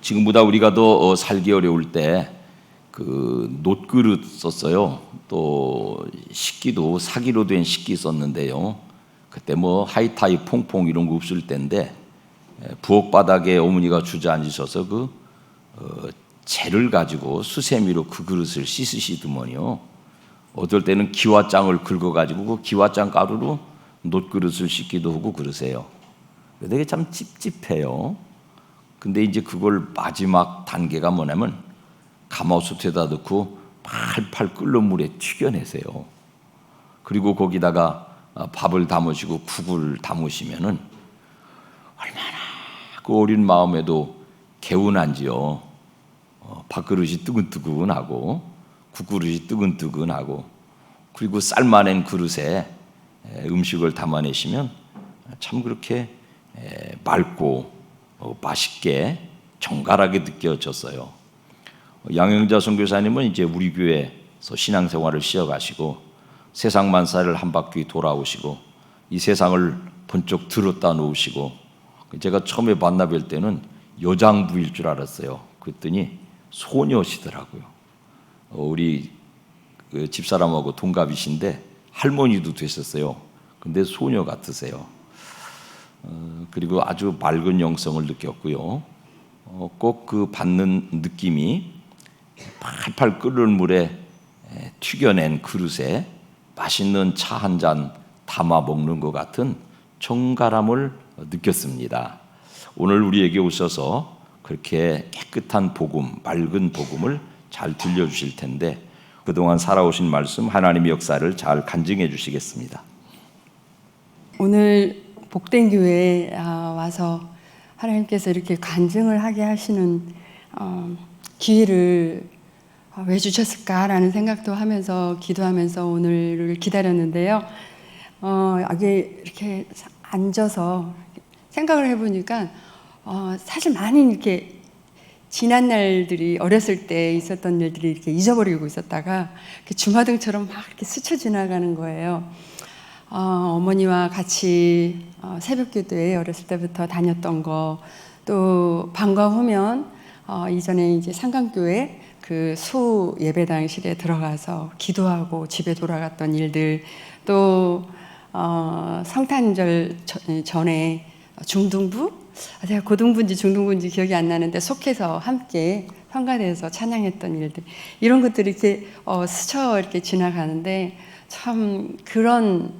지금보다 우리가 더 살기 어려울 때 그 놋그릇 썼어요. 또 식기도 사기로 된 식기 썼는데요. 그때 뭐 하이타이 퐁퐁 이런 거 없을 때인데 부엌 바닥에 어머니가 주저앉으셔서 그 재를 가지고 수세미로 그 그릇을 씻으시더만요. 어떨 때는 기와장을 긁어가지고 그 기와장 가루로 놋그릇을 씻기도 하고 그러세요. 되게 참 찝찝해요. 근데 이제 그걸 마지막 단계가 뭐냐면 가마솥에다 넣고 팔팔 끓는 물에 튀겨내세요. 그리고 거기다가 밥을 담으시고 국을 담으시면은 얼마나 그 어린 마음에도 개운한지요. 밥그릇이 뜨근뜨근하고 국그릇이 뜨근뜨근하고 그리고 삶아낸 그릇에 음식을 담아내시면 참 그렇게 맑고 맛있게 정갈하게 느껴졌어요. 양영자 선교사님은 이제 우리 교회에서 신앙생활을 시작하시고 세상 만사를 한 바퀴 돌아오시고 이 세상을 번쩍 들었다 놓으시고 제가 처음에 만나 뵐 때는 여장부일 줄 알았어요. 그랬더니 소녀시더라고요. 우리 그 집사람하고 동갑이신데 할머니도 되셨어요. 근데 소녀 같으세요. 그리고 아주 맑은 영성을 느꼈고요. 꼭 그 받는 느낌이 팔팔 끓는 물에 튀겨낸 그릇에 맛있는 차 한 잔 담아 먹는 것 같은 정갈함을 느꼈습니다. 오늘 우리에게 오셔서 그렇게 깨끗한 복음, 맑은 복음을 잘 들려주실 텐데 그동안 살아오신 말씀 하나님의 역사를 잘 간증해 주시겠습니다. 오늘 복된 교회에 와서 하나님께서 이렇게 간증을 하게 하시는 기회를 왜 주셨을까라는 생각도 하면서 기도하면서 오늘을 기다렸는데요. 여기 이렇게 앉아서 생각을 해보니까 사실 많이 이렇게 지난 날들이 어렸을 때 있었던 일들이 이렇게 잊어버리고 있었다가 주마등처럼 막 이렇게 스쳐 지나가는 거예요. 어머니와 같이 새벽기도에 어렸을 때부터 다녔던 거, 또 방과 후면 이전에 이제 상강교회 그 수 예배당실에 들어가서 기도하고 집에 돌아갔던 일들, 또 성탄절 전에 중등부? 제가 고등부인지 중등부인지 기억이 안 나는데 속해서 함께 성가대에서 찬양했던 일들, 이런 것들이 이렇게 스쳐 이렇게 지나가는데 참 그런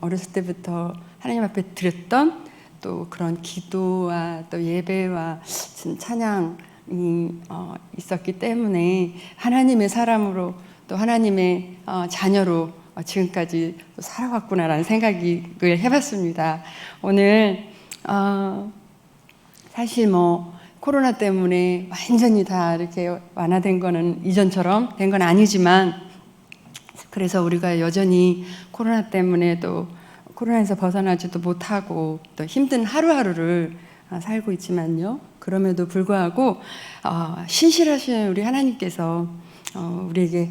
어렸을 때부터 하나님 앞에 드렸던 또 그런 기도와 또 예배와 찬양이 있었기 때문에 하나님의 사람으로 또 하나님의 자녀로 지금까지 살아왔구나라는 생각을 해봤습니다. 오늘 사실 뭐 코로나 때문에 완전히 다 이렇게 완화된 거는 이전처럼 된 건 아니지만, 그래서 우리가 여전히 코로나 때문에 또 코로나에서 벗어나지도 못하고 또 힘든 하루하루를 살고 있지만요. 그럼에도 불구하고 신실하신 우리 하나님께서 우리에게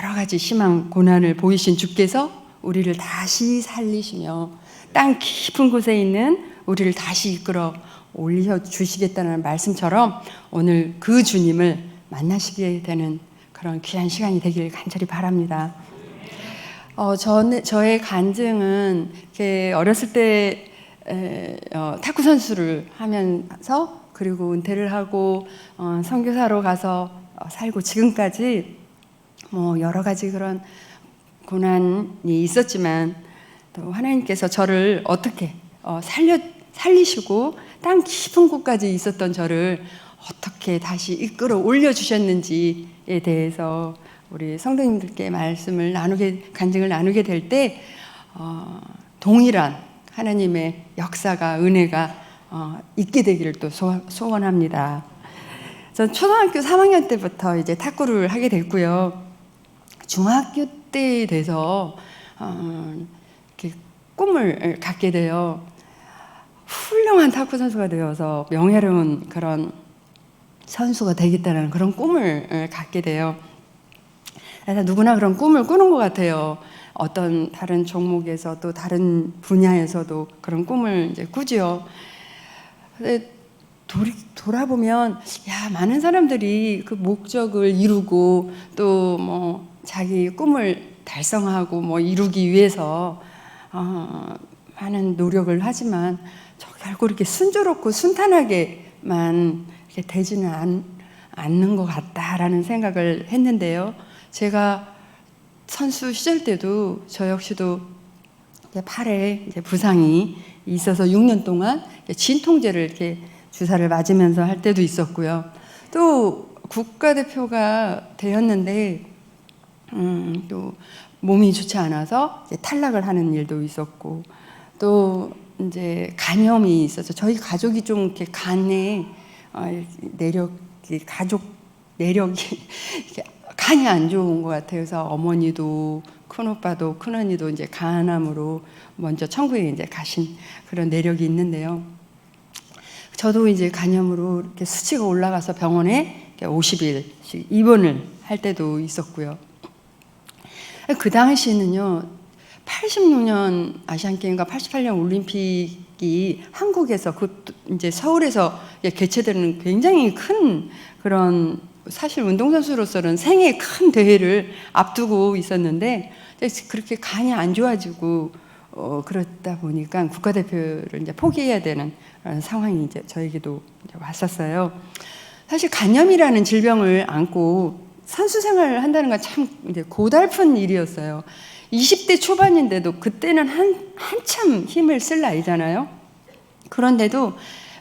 여러 가지 희망, 고난을 보이신 주께서 우리를 다시 살리시며 땅 깊은 곳에 있는 우리를 다시 이끌어 올려주시겠다는 말씀처럼 오늘 그 주님을 만나시게 되는 그런 귀한 시간이 되길 간절히 바랍니다. 저의 간증은 어렸을 때 탁구 선수를 하면서 그리고 은퇴를 하고 선교사로 가서 살고 지금까지 뭐 여러 가지 그런 고난이 있었지만 또 하나님께서 저를 어떻게 살리시고 땅 깊은 곳까지 있었던 저를 어떻게 다시 이끌어 올려주셨는지에 대해서 우리 성도님들께 간증을 나누게 될 때 동일한 하나님의 역사가, 은혜가 있게 되기를 또 소원합니다. 전 초등학교 3학년 때부터 이제 탁구를 하게 됐고요. 중학교 때 돼서 이렇게 꿈을 갖게 돼요. 훌륭한 탁구 선수가 되어서 명예로운 그런 선수가 되겠다는 그런 꿈을 갖게 돼요. 그래서 누구나 그런 꿈을 꾸는 것 같아요. 어떤 다른 종목에서도 다른 분야에서도 그런 꿈을 이제 꾸지요. 근데 돌아보면 야, 많은 사람들이 그 목적을 이루고 또 뭐 자기 꿈을 달성하고 뭐 이루기 위해서 많은 노력을 하지만 결국 이렇게 순조롭고 순탄하게만 이렇게 되지는 않는 것 같다라는 생각을 했는데요. 제가 선수 시절 때도 저 역시도 팔에 이제 부상이 있어서 6년 동안 진통제를 이렇게 주사를 맞으면서 할 때도 있었고요. 또 국가대표가 되었는데 또 몸이 좋지 않아서 이제 탈락을 하는 일도 있었고, 또 이제 간염이 있어서 저희 가족이 좀 이렇게 간에 가족 내력이 간이 안 좋은 것 같아요. 그래서 어머니도 큰오빠도 큰언니도 이제 간암으로 먼저 천국에 이제 가신 그런 내력이 있는데요. 저도 이제 간염으로 이렇게 수치가 올라가서 병원에 50일씩 입원을 할 때도 있었고요. 그 당시에는요, 86년 아시안게임과 88년 올림픽이 한국에서 이제 서울에서 개최되는 굉장히 큰 그런, 사실 운동선수로서는 생애 큰 대회를 앞두고 있었는데 그렇게 간이 안 좋아지고 그렇다 보니까 국가대표를 이제 포기해야 되는 그런 상황이 이제 저에게도 이제 왔었어요. 사실 간염이라는 질병을 안고 선수 생활을 한다는 건 참 이제 고달픈 일이었어요. 20대 초반인데도 그때는 한참 힘을 쓸 나이잖아요. 그런데도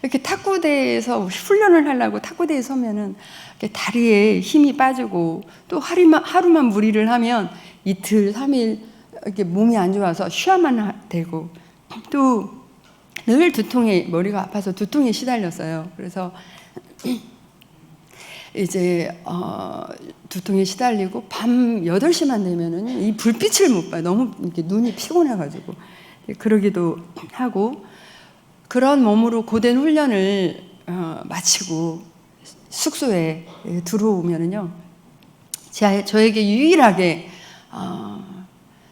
이렇게 탁구대에서 훈련을 하려고 탁구대에 서면은 다리에 힘이 빠지고, 또 하루만 무리를 하면 이틀, 3일 이렇게 몸이 안 좋아서 쉬어만 되고, 또 늘 두통에, 머리가 아파서 두통에 시달렸어요. 그래서 이제 두통에 시달리고 밤 8시만 되면은 이 불빛을 못 봐요. 너무 이렇게 눈이 피곤해가지고. 그러기도 하고, 그런 몸으로 고된 훈련을 마치고 숙소에 들어오면은요, 저에게 유일하게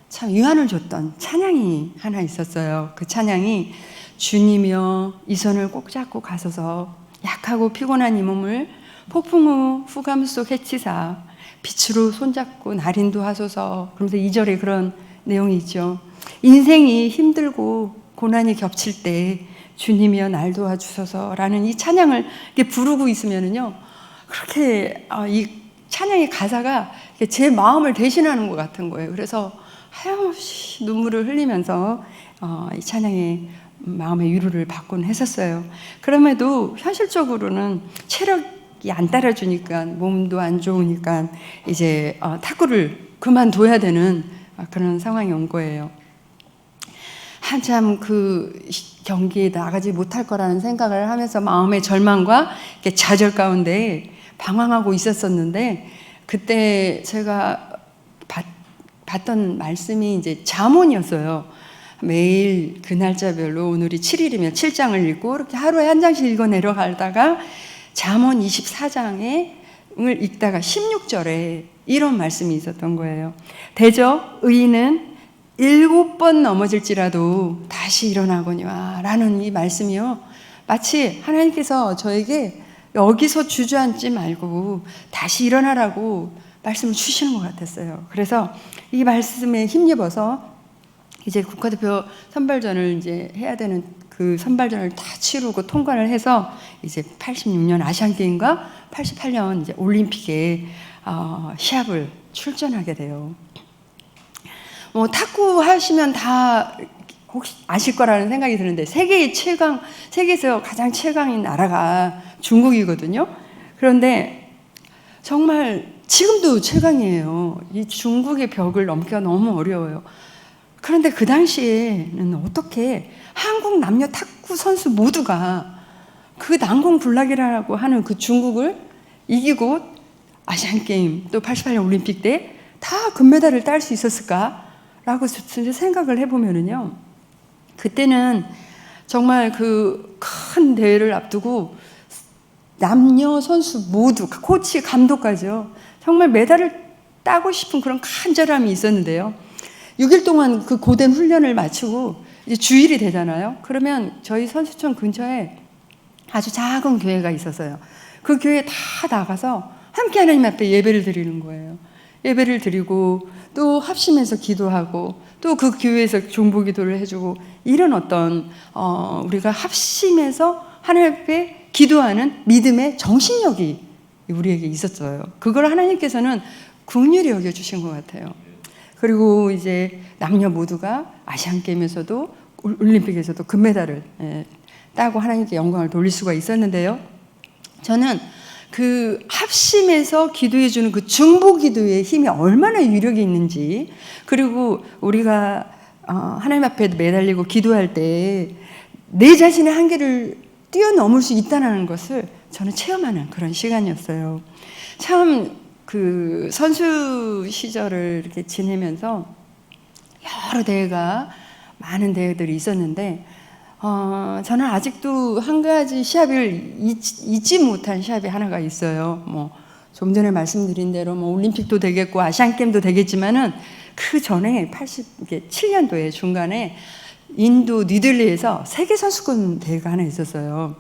참 위안을 줬던 찬양이 하나 있었어요. 그 찬양이 주님이여 이 손을 꼭 잡고 가소서 약하고 피곤한 이 몸을 폭풍 후 후감 속 해치사 빛으로 손잡고 날인도 하소서. 그러면서 2절에 그런 내용이 있죠. 인생이 힘들고 고난이 겹칠 때 주님이여 날 도와주소서라는 이 찬양을 이렇게 부르고 있으면은요, 그렇게 이 찬양의 가사가 제 마음을 대신하는 것 같은 거예요. 그래서 하염없이 눈물을 흘리면서 이 찬양의 마음의 위로를 받곤 했었어요. 그럼에도 현실적으로는 체력이 안 따라주니까, 몸도 안 좋으니까 이제 탁구를 그만둬야 되는 그런 상황이 온 거예요. 한참 그 경기에 나가지 못할 거라는 생각을 하면서 마음의 절망과 좌절 가운데 방황하고 있었었는데, 그때 제가 봤던 말씀이 이제 잠언이었어요. 매일 그 날짜별로 오늘이 7일이면 7장을 읽고 이렇게 하루에 한 장씩 읽어 내려가다가 잠언 24장을 읽다가 16절에 이런 말씀이 있었던 거예요. 대저 의인은 7번 넘어질지라도 다시 일어나거니와 라는 이 말씀이요, 마치 하나님께서 저에게 여기서 주저앉지 말고 다시 일어나라고 말씀을 주시는 것 같았어요. 그래서 이 말씀에 힘입어서 이제 국가대표 선발전을 이제 해야 되는 그 선발전을 다 치르고 통과를 해서 이제 86년 아시안게임과 88년 이제 올림픽에 시합을 출전하게 돼요. 뭐 탁구 하시면 다 혹시 아실 거라는 생각이 드는데, 세계에서 가장 최강인 나라가 중국이거든요. 그런데 정말 지금도 최강이에요. 이 중국의 벽을 넘기가 너무 어려워요. 그런데 그 당시에는 어떻게 한국 남녀 탁구 선수 모두가 그 난공불락이라고 하는 그 중국을 이기고 아시안게임 또 88년 올림픽 때 다 금메달을 딸 수 있었을까라고 생각을 해보면은요, 그때는 정말 그 큰 대회를 앞두고 남녀 선수 모두, 코치, 감독까지요, 정말 메달을 따고 싶은 그런 간절함이 있었는데요. 6일 동안 그 고된 훈련을 마치고 이제 주일이 되잖아요. 그러면 저희 선수촌 근처에 아주 작은 교회가 있었어요. 그 교회에 다 나가서 함께 하나님 앞에 예배를 드리는 거예요. 예배를 드리고 또 합심해서 기도하고 또 그 교회에서 중보기도를 해주고 이런 어떤 우리가 합심해서 하나님 앞에 기도하는 믿음의 정신력이 우리에게 있었어요. 그걸 하나님께서는 긍휼히 여겨주신 것 같아요. 그리고 이제 남녀 모두가 아시안게임에서도 올림픽에서도 금메달을 따고 하나님께 영광을 돌릴 수가 있었는데요. 저는 그 합심해서 기도해주는 그 중보기도의 힘이 얼마나 유력이 있는지, 그리고 우리가 하나님 앞에 매달리고 기도할 때 내 자신의 한계를 뛰어넘을 수 있다는 것을 저는 체험하는 그런 시간이었어요. 참 그 선수 시절을 이렇게 지내면서 여러 대회가 많은 대회들이 있었는데 저는 아직도 한 가지 시합을 잊지 못한 시합이 하나가 있어요. 뭐 좀 전에 말씀드린 대로 뭐 올림픽도 되겠고 아시안 게임도 되겠지만은 그 전에 87년도에 중간에 인도 뉴델리에서 세계 선수권 대회가 하나 있었어요.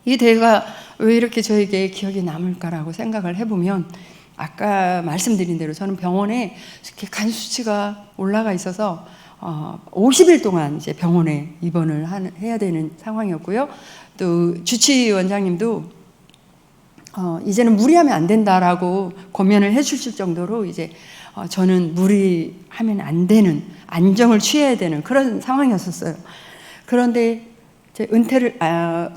이 대회가 왜 이렇게 저에게 기억에 남을까라고 생각을 해보면, 아까 말씀드린 대로 저는 병원에 이렇게 간 수치가 올라가 있어서 50일 동안 이제 병원에 입원을 해야 되는 상황이었고요. 또 주치원장님도 이제는 무리하면 안 된다라고 권면을 해주실 정도로 이제 저는 무리하면 안 되는, 안정을 취해야 되는 그런 상황이었었어요. 그런데 이제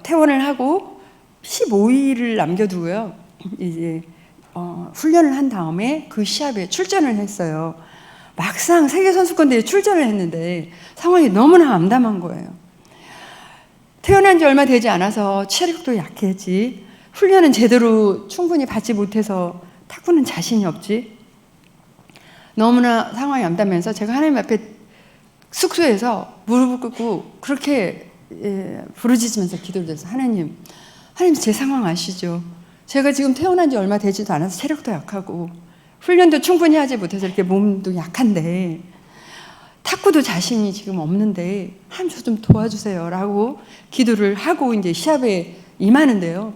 퇴원을 하고 15일을 남겨두고요. 이제 훈련을 한 다음에 그 시합에 출전을 했어요. 막상 세계선수권대회에 출전을 했는데 상황이 너무나 암담한 거예요. 태어난 지 얼마 되지 않아서 체력도 약했지, 훈련은 제대로 충분히 받지 못해서 탁구는 자신이 없지, 너무나 상황이 암담해서 제가 하나님 앞에 숙소에서 무릎을 꿇고 그렇게 부르짖으면서 기도를 드렸어요. 하나님 제 상황 아시죠? 제가 지금 태어난 지 얼마 되지도 않아서 체력도 약하고 훈련도 충분히 하지 못해서 이렇게 몸도 약한데 탁구도 자신이 지금 없는데 하나님 저 좀 도와주세요 라고 기도를 하고 이제 시합에 임하는데요.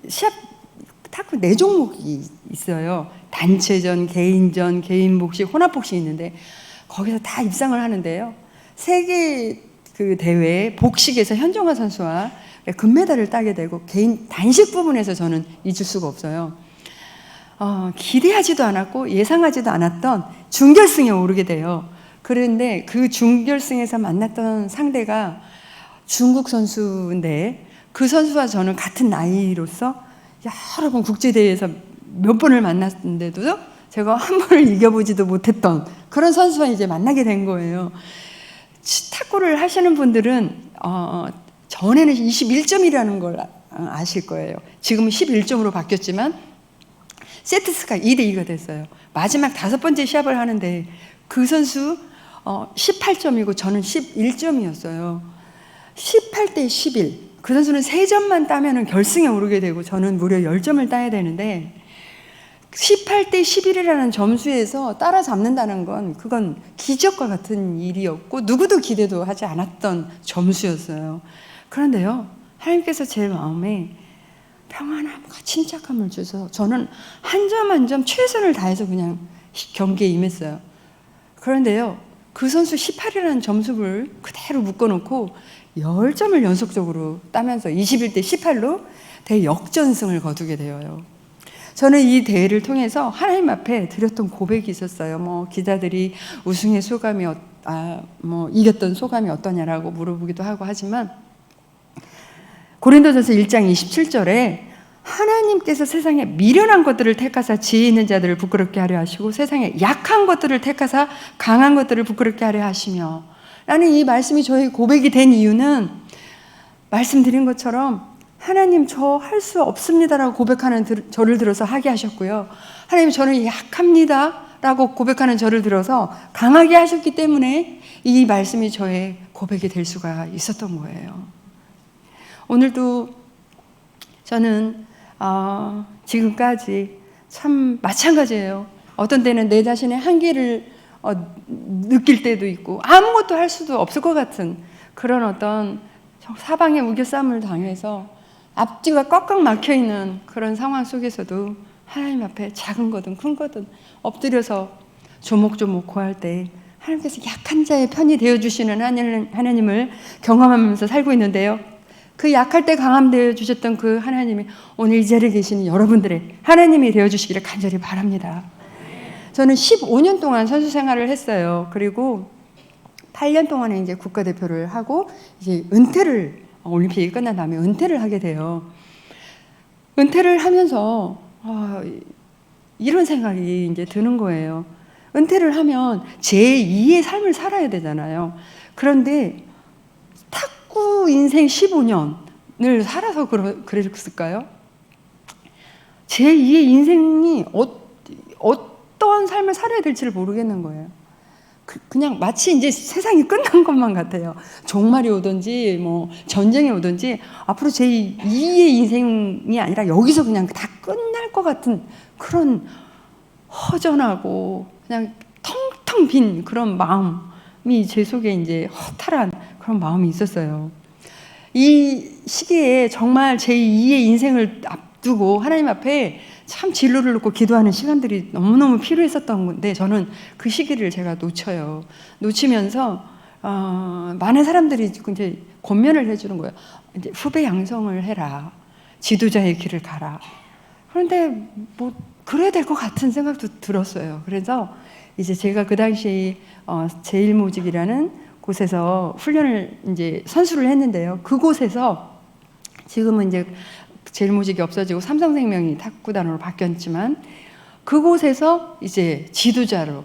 시합 탁구 4종목이 있어요. 단체전, 개인전, 개인 복식, 혼합 복식이 있는데 거기서 다 입상을 하는데요. 세계 그 대회 복식에서 현정화 선수와 금메달을 따게 되고 개인 단식 부분에서 저는 잊을 수가 없어요. 기대하지도 않았고 예상하지도 않았던 준결승에 오르게 돼요. 그런데 그 준결승에서 만났던 상대가 중국 선수인데 그 선수와 저는 같은 나이로서 여러 번 국제대회에서 몇 번을 만났는데도 제가 한 번을 이겨보지도 못했던 그런 선수와 이제 만나게 된 거예요. 탁구를 하시는 분들은 전에는 21점이라는 걸 아실 거예요. 지금은 11점으로 바뀌었지만 세트스가 2대2가 됐어요. 마지막 5번째 시합을 하는데 그 선수 18점이고 저는 11점이었어요. 18대 11. 그 선수는 3점만 따면 결승에 오르게 되고 저는 무려 10점을 따야 되는데 18대 11이라는 점수에서 따라잡는다는 건 그건 기적과 같은 일이었고 누구도 기대도 하지 않았던 점수였어요. 그런데요, 하나님께서 제 마음에 평안함과 침착함을 주셔서 저는 한 점 한 점 최선을 다해서 그냥 경기에 임했어요. 그런데요, 그 선수 18이라는 점수를 그대로 묶어놓고 10점을 연속적으로 따면서 21대 18로 대역전승을 거두게 되어요. 저는 이 대회를 통해서 하나님 앞에 드렸던 고백이 있었어요. 뭐 기자들이 우승의 소감이 이겼던 소감이 어떠냐라고 물어보기도 하고 하지만 고린도전서 1장 27절에 하나님께서 세상에 미련한 것들을 택하사 지혜 있는 자들을 부끄럽게 하려 하시고 세상에 약한 것들을 택하사 강한 것들을 부끄럽게 하려 하시며, 라는 이 말씀이 저의 고백이 된 이유는 말씀드린 것처럼 하나님 저 할 수 없습니다라고 고백하는 저를 들어서 하게 하셨고요. 하나님 저는 약합니다 라고 고백하는 저를 들어서 강하게 하셨기 때문에 이 말씀이 저의 고백이 될 수가 있었던 거예요. 오늘도 저는 지금까지 참 마찬가지예요. 어떤 때는 내 자신의 한계를 느낄 때도 있고 아무것도 할 수도 없을 것 같은 그런 어떤 사방에 우겨싸움을 당해서 앞뒤가 꽉꽉 막혀 있는 그런 상황 속에서도 하나님 앞에 작은 거든 큰 거든 엎드려서 조목조목 구할 때 하나님께서 약한 자의 편이 되어주시는 하나님을 경험하면서 살고 있는데요. 그 약할 때 강함 되어주셨던 그 하나님이 오늘 이 자리에 계시는 여러분들의 하나님이 되어주시기를 간절히 바랍니다. 저는 15년 동안 선수 생활을 했어요. 그리고 8년 동안에 이제 국가대표를 하고 이제 은퇴를 올림픽이 끝난 다음에 은퇴를 하게 돼요. 은퇴를 하면서 이런 생각이 이제 드는 거예요. 은퇴를 하면 제2의 삶을 살아야 되잖아요. 그런데 탁구 인생 15년을 살아서 그랬을까요? 제2의 인생이 어떤 삶을 살아야 될지를 모르겠는 거예요. 그냥 마치 이제 세상이 끝난 것만 같아요. 종말이 오든지 뭐 전쟁이 오든지 앞으로 제2의 인생이 아니라 여기서 그냥 다 끝날 것 같은 그런 허전하고 그냥 텅텅 빈 그런 마음이 제 속에 이제 허탈한 그런 마음이 있었어요. 이 시기에 정말 제2의 인생을 앞두고 하나님 앞에 참 진로를 놓고 기도하는 시간들이 너무너무 필요했었던 건데 저는 그 시기를 제가 놓쳐요. 놓치면서 많은 사람들이 이제 권면을 해주는 거예요. 이제 후배 양성을 해라. 지도자의 길을 가라. 그런데 뭐 그래야 될 것 같은 생각도 들었어요. 그래서 이제 제가 그 당시 제1모직이라는 곳에서 훈련을 이제 선수를 했는데요. 그곳에서 지금은 이제 제1모직이 없어지고 삼성생명이 탁구단으로 바뀌었지만 그곳에서 이제 지도자로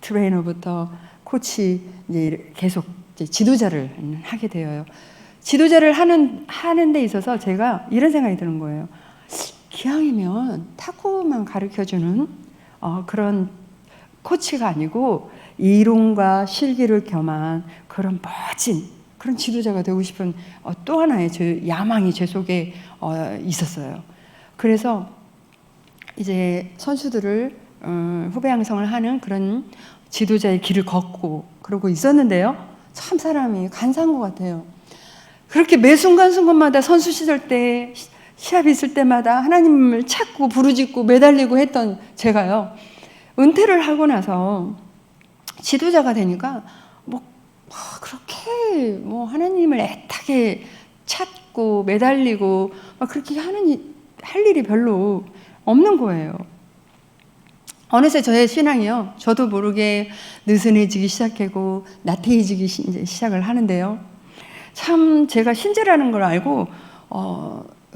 트레이너부터 코치 이제 계속 이제 지도자를 하게 되어요. 지도자를 하는 데 있어서 제가 이런 생각이 드는 거예요. 기왕이면 탁구만 가르쳐주는 그런 코치가 아니고 이론과 실기를 겸한 그런 멋진 그런 지도자가 되고 싶은 또 하나의 제 야망이 제 속에 있었어요. 그래서 이제 선수들을 후배 양성을 하는 그런 지도자의 길을 걷고 그러고 있었는데요. 참 사람이 간사한 것 같아요. 그렇게 매 순간순간마다 선수 시절 때 시합이 있을 때마다 하나님을 찾고 부르짖고 매달리고 했던 제가요. 은퇴를 하고 나서 지도자가 되니까 그렇게 하나님을 애타게 찾고 매달리고 막 그렇게 할 일이 별로 없는 거예요. 어느새 저의 신앙이요. 저도 모르게 느슨해지기 시작하고 나태해지기 시작을 하는데요. 참 제가 신재라는 걸 알고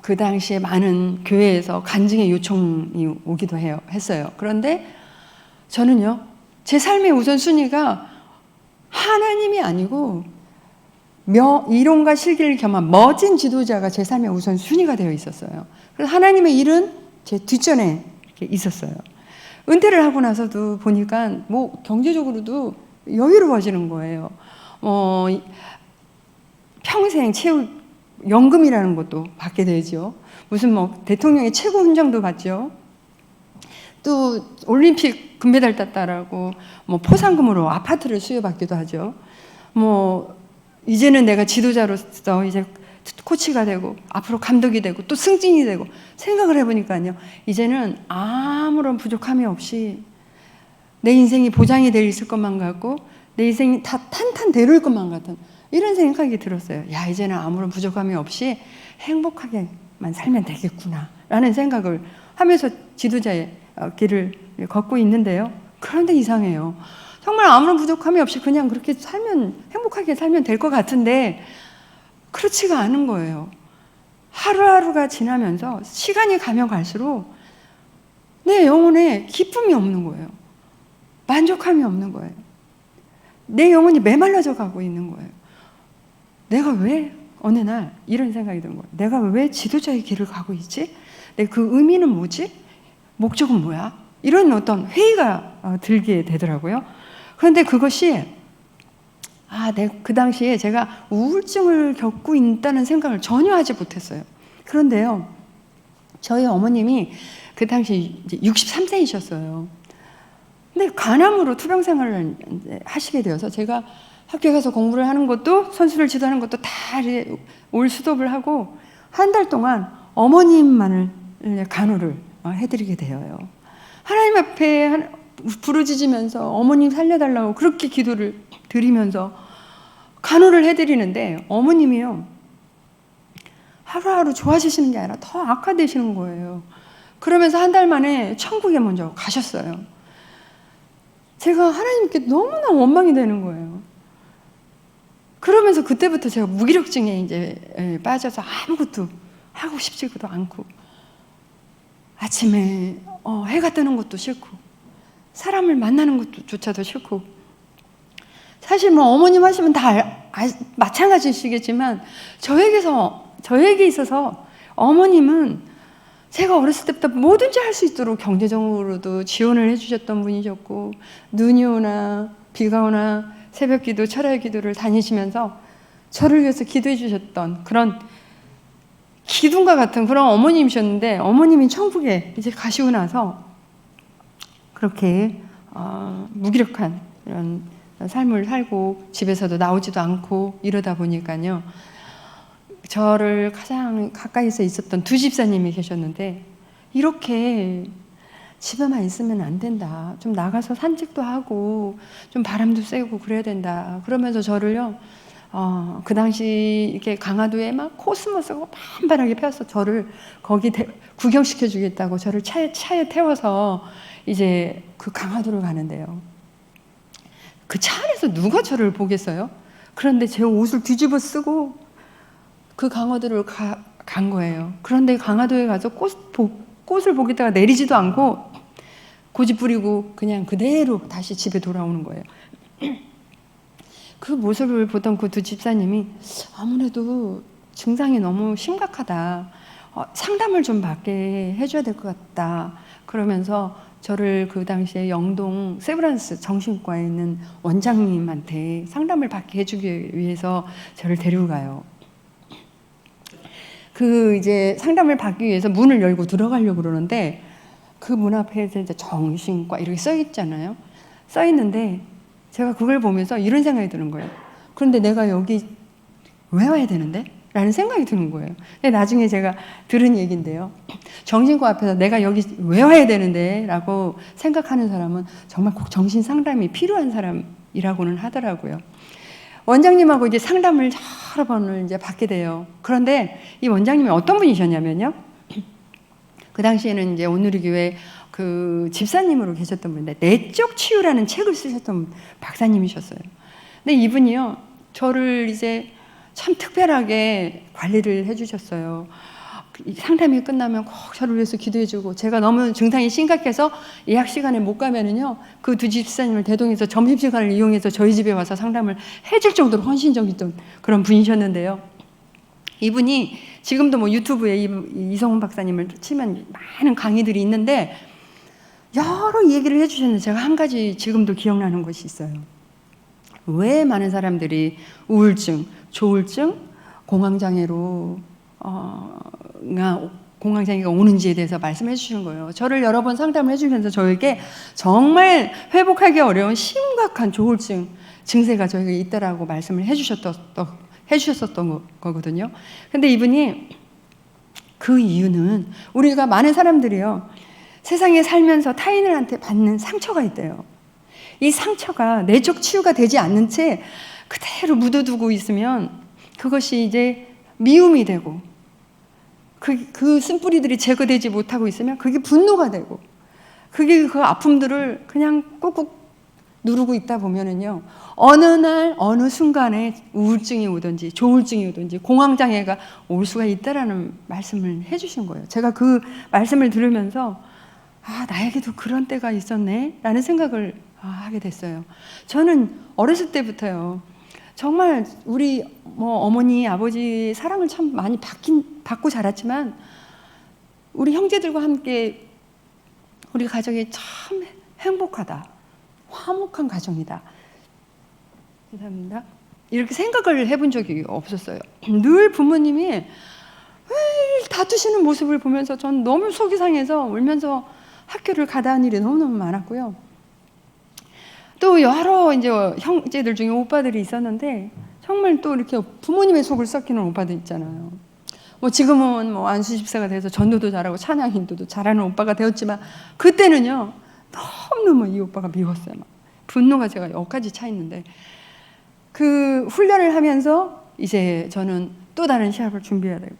그 당시에 많은 교회에서 간증의 요청이 오기도 했어요. 그런데 저는요. 제 삶의 우선순위가 하나님이 아니고 이론과 실기를 겸한 멋진 지도자가 제 삶의 우선순위가 되어 있었어요. 그래서 하나님의 일은 제 뒷전에 이렇게 있었어요. 은퇴를 하고 나서도 보니까 경제적으로도 여유로워지는 거예요. 평생 연금이라는 것도 받게 되죠. 무슨 대통령의 최고 훈장도 받죠. 또 올림픽 금메달 땄다라고 포상금으로 아파트를 수여받기도 하죠. 이제는 내가 지도자로서 이제 코치가 되고 앞으로 감독이 되고 또 승진이 되고 생각을 해보니까요. 이제는 아무런 부족함이 없이 내 인생이 보장이 있을 것만 같고 내 인생이 다 탄탄대로일 것만 같은 이런 생각이 들었어요. 야, 이제는 아무런 부족함이 없이 행복하게만 살면 되겠구나 라는 생각을 하면서 지도자의 길을 걷고 있는데요. 그런데 이상해요. 정말 아무런 부족함이 없이 그냥 그렇게 행복하게 살면 될 것 같은데 그렇지가 않은 거예요. 하루하루가 지나면서 시간이 가면 갈수록 내 영혼에 기쁨이 없는 거예요. 만족함이 없는 거예요. 내 영혼이 메말라져 가고 있는 거예요. 내가 왜 어느 날 이런 생각이 드는 거예요. 내가 왜 지도자의 길을 가고 있지? 그 의미는 뭐지? 목적은 뭐야? 이런 어떤 회의가 들게 되더라고요. 그런데 그것이 그 당시에 제가 우울증을 겪고 있다는 생각을 전혀 하지 못했어요. 그런데요, 저희 어머님이 그 당시 이제 63세이셨어요. 근데 간암으로 투병 생활을 하시게 되어서 제가 학교에 가서 공부를 하는 것도 선수를 지도하는 것도 다 올 수업을 하고 한 달 동안 어머님만을 간호를 해드리게 되어요. 하나님 앞에 부르짖으면서 어머님 살려달라고 그렇게 기도를 드리면서 간호를 해드리는데 어머님이요 하루하루 좋아지시는 게 아니라 더 악화되시는 거예요. 그러면서 한 달 만에 천국에 먼저 가셨어요. 제가 하나님께 너무나 원망이 되는 거예요. 그러면서 그때부터 제가 무기력증에 이제 빠져서 아무것도 하고 싶지도 않고 아침에 해가 뜨는 것도 싫고 사람을 만나는 것조차도 싫고 사실 뭐 어머님 하시면 다 마찬가지시겠지만 저에게 있어서 어머님은 제가 어렸을 때부터 뭐든지 할 수 있도록 경제적으로도 지원을 해주셨던 분이셨고 눈이 오나 비가 오나 새벽 기도, 철야 기도를 다니시면서 저를 위해서 기도해 주셨던 그런 기둥과 같은 그런 어머님이셨는데 어머님이 천국에 이제 가시고 나서 그렇게 무기력한 이런 삶을 살고 집에서도 나오지도 않고 이러다 보니까요. 저를 가장 가까이서 있었던 두 집사님이 계셨는데 이렇게 집에만 있으면 안 된다. 좀 나가서 산책도 하고 좀 바람도 쐬고 그래야 된다. 그러면서 저를요. 그 당시 이렇게 강화도에 막 코스모스가 반반하게 펴서 저를 거기 구경시켜 주겠다고 저를 차에 태워서 이제 그 강화도를 가는데요. 그 차 안에서 누가 저를 보겠어요? 그런데 제 옷을 뒤집어 쓰고 그 강화도를 간 거예요. 그런데 강화도에 가서 꽃을 보겠다가 내리지도 않고 고집 부리고 그냥 그대로 다시 집에 돌아오는 거예요. 그 모습을 보던 그 두 집사님이 아무래도 증상이 너무 심각하다. 상담을 좀 받게 해줘야 될 것 같다. 그러면서 저를 그 당시에 영동 세브란스 정신과에 있는 원장님한테 상담을 받게 해주기 위해서 저를 데리고 가요. 그 이제 상담을 받기 위해서 문을 열고 들어가려고 그러는데 그 문 앞에 이제 정신과 이렇게 써 있잖아요. 써 있는데 제가 그걸 보면서 이런 생각이 드는 거예요. 그런데 내가 여기 왜 와야 되는데? 라는 생각이 드는 거예요. 근데 나중에 제가 들은 얘기인데요. 정신과 앞에서 내가 여기 왜 와야 되는데? 라고 생각하는 사람은 정말 꼭 정신 상담이 필요한 사람이라고는 하더라고요. 원장님하고 이제 상담을 여러 번을 이제 받게 돼요. 그런데 이 원장님이 어떤 분이셨냐면요. 그 당시에는 이제 온누리 교회 그 집사님으로 계셨던 분인데 내적 치유라는 책을 쓰셨던 박사님이셨어요. 근데 이분이요. 저를 이제 참 특별하게 관리를 해주셨어요. 상담이 끝나면 꼭 저를 위해서 기도해주고 제가 너무 증상이 심각해서 예약 시간에 못 가면은요 그 두 집사님을 대동해서 점심시간을 이용해서 저희 집에 와서 상담을 해줄 정도로 헌신적이던 그런 분이셨는데요. 이분이 지금도 뭐 유튜브에 이성훈 박사님을 치면 많은 강의들이 있는데 여러 얘기를 해주셨는데 제가 한 가지 지금도 기억나는 것이 있어요. 왜 많은 사람들이 우울증, 조울증, 공황장애로 공황장애가 오는지에 대해서 말씀해 주시는 거예요. 저를 여러 번 상담을 해주면서 저에게 정말 회복하기 어려운 심각한 조울증 증세가 저에게 있다라고 말씀을 해주셨었던 거거든요. 근데 이분이 그 이유는 우리가 많은 사람들이요. 세상에 살면서 타인들한테 받는 상처가 있대요. 이 상처가 내적 치유가 되지 않는 채 그대로 묻어두고 있으면 그것이 이제 미움이 되고 그 쓴뿌리들이 제거되지 못하고 있으면 그게 분노가 되고 그게 그 아픔들을 그냥 꾹꾹 누르고 있다 보면은요 어느 날 어느 순간에 우울증이 오든지 조울증이 오든지 공황장애가 올 수가 있다라는 말씀을 해주신 거예요. 제가 그 말씀을 들으면서 나에게도 그런 때가 있었네 라는 생각을 하게 됐어요. 저는 어렸을 때부터요 정말 우리 어머니 아버지 사랑을 참 많이 받고 자랐지만 우리 형제들과 함께 우리 가족이 참 행복하다, 화목한 가정이다. 감사합니다. 이렇게 생각을 해본 적이 없었어요. 늘 부모님이 늘 다투시는 모습을 보면서 전 너무 속이 상해서 울면서 학교를 가다 한 일이 너무너무 많았고요. 또 여러 이제 형제들 중에 오빠들이 있었는데 정말 또 이렇게 부모님의 속을 썩히는 오빠들 있잖아요. 뭐 지금은 뭐 안수 집사가 돼서 전도도 잘하고 찬양 인도도 잘하는 오빠가 되었지만 그때는요 너무너무 이 오빠가 미웠어요. 막 분노가 제가 여기까지 차 있는데 그 훈련을 하면서 이제 저는 또 다른 시합을 준비해야 되고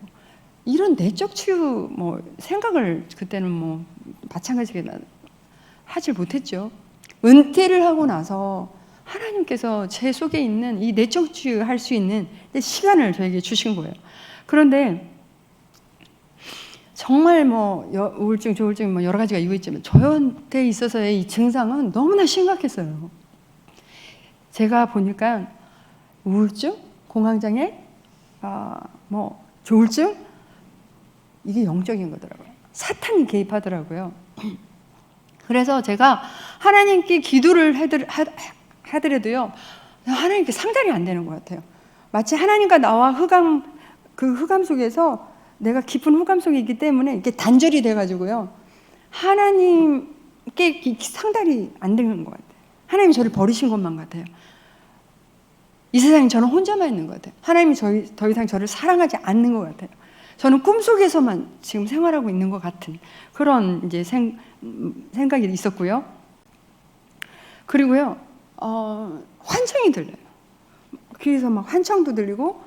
이런 내적 치유 뭐 생각을 그때는 뭐 마찬가지게 하질 못했죠. 은퇴를 하고 나서 하나님께서 제 속에 있는 이 내적 치유할 수 있는 시간을 저에게 주신 거예요. 그런데 정말 뭐 우울증, 조울증 뭐 여러 가지가 이유 있지만 저한테 있어서의 이 증상은 너무나 심각했어요. 제가 보니까 우울증, 공황장애, 뭐 조울증 이게 영적인 거더라고요. 사탄이 개입하더라고요. 그래서 제가 하나님께 기도를 하더라도요 하나님께 상달이 안 되는 것 같아요. 마치 하나님과 나와 그 흑암 속에서 내가 깊은 흑암 속에 있기 때문에 이게 단절이 돼가지고요 하나님께 상달이 안 되는 것 같아요. 하나님이 저를 버리신 것만 같아요. 이 세상에 저는 혼자만 있는 것 같아요. 하나님이 더 이상 저를 사랑하지 않는 것 같아요. 저는 꿈속에서만 지금 생활하고 있는 것 같은 그런 이제 생각이 있었고요. 그리고요, 환청이 들려요. 귀에서 막 환청도 들리고,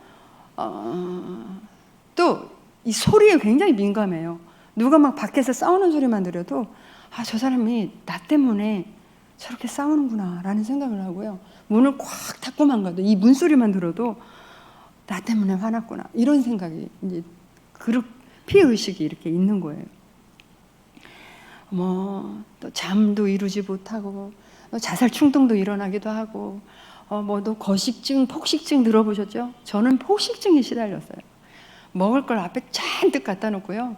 또 이 소리에 굉장히 민감해요. 누가 막 밖에서 싸우는 소리만 들어도, 저 사람이 나 때문에 저렇게 싸우는구나 라는 생각을 하고요. 문을 꽉 닫고만 가도 이 문소리만 들어도 나 때문에 화났구나. 이런 생각이 이제 피해의식이 이렇게 있는 거예요. 뭐 또 잠도 이루지 못하고 또 자살 충동도 일어나기도 하고 또 거식증, 폭식증 들어보셨죠? 저는 폭식증에 시달렸어요. 먹을 걸 앞에 잔뜩 갖다 놓고요.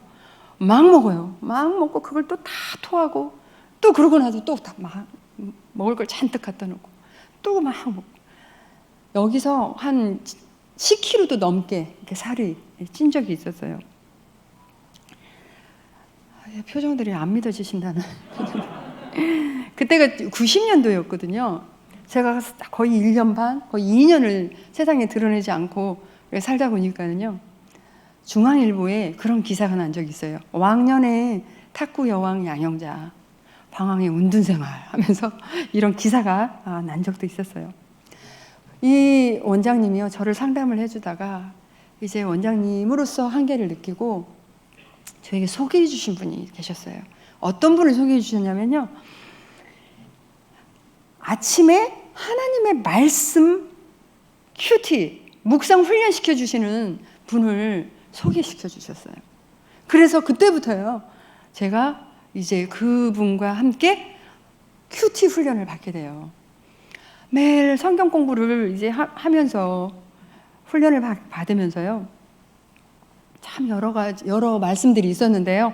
막 먹어요. 막 먹고 그걸 또 다 토하고 또 그러고 나서 또 다 막 먹을 걸 잔뜩 갖다 놓고 또 막 먹고 여기서 한 10kg도 넘게 이렇게 살이 찐 적이 있었어요. 표정들이 안 믿어지신다는. 그때가 90년도였거든요. 제가 거의 1년 반, 거의 2년을 세상에 드러내지 않고 살다 보니까는요. 중앙일보에 그런 기사가 난 적이 있어요. 왕년에 탁구 여왕 양영자, 방황의 운둔생활 하면서 이런 기사가 난 적도 있었어요. 이 원장님이요, 저를 상담을 해주다가 이제 원장님으로서 한계를 느끼고 저에게 소개해 주신 분이 계셨어요. 어떤 분을 소개해 주셨냐면요. 아침에 하나님의 말씀 큐티, 묵상 훈련시켜 주시는 분을 소개시켜 주셨어요. 그래서 그때부터요. 제가 이제 그분과 함께 큐티 훈련을 받게 돼요. 매일 성경 공부를 이제 하면서 훈련을 받으면서요. 참 여러 말씀들이 있었는데요.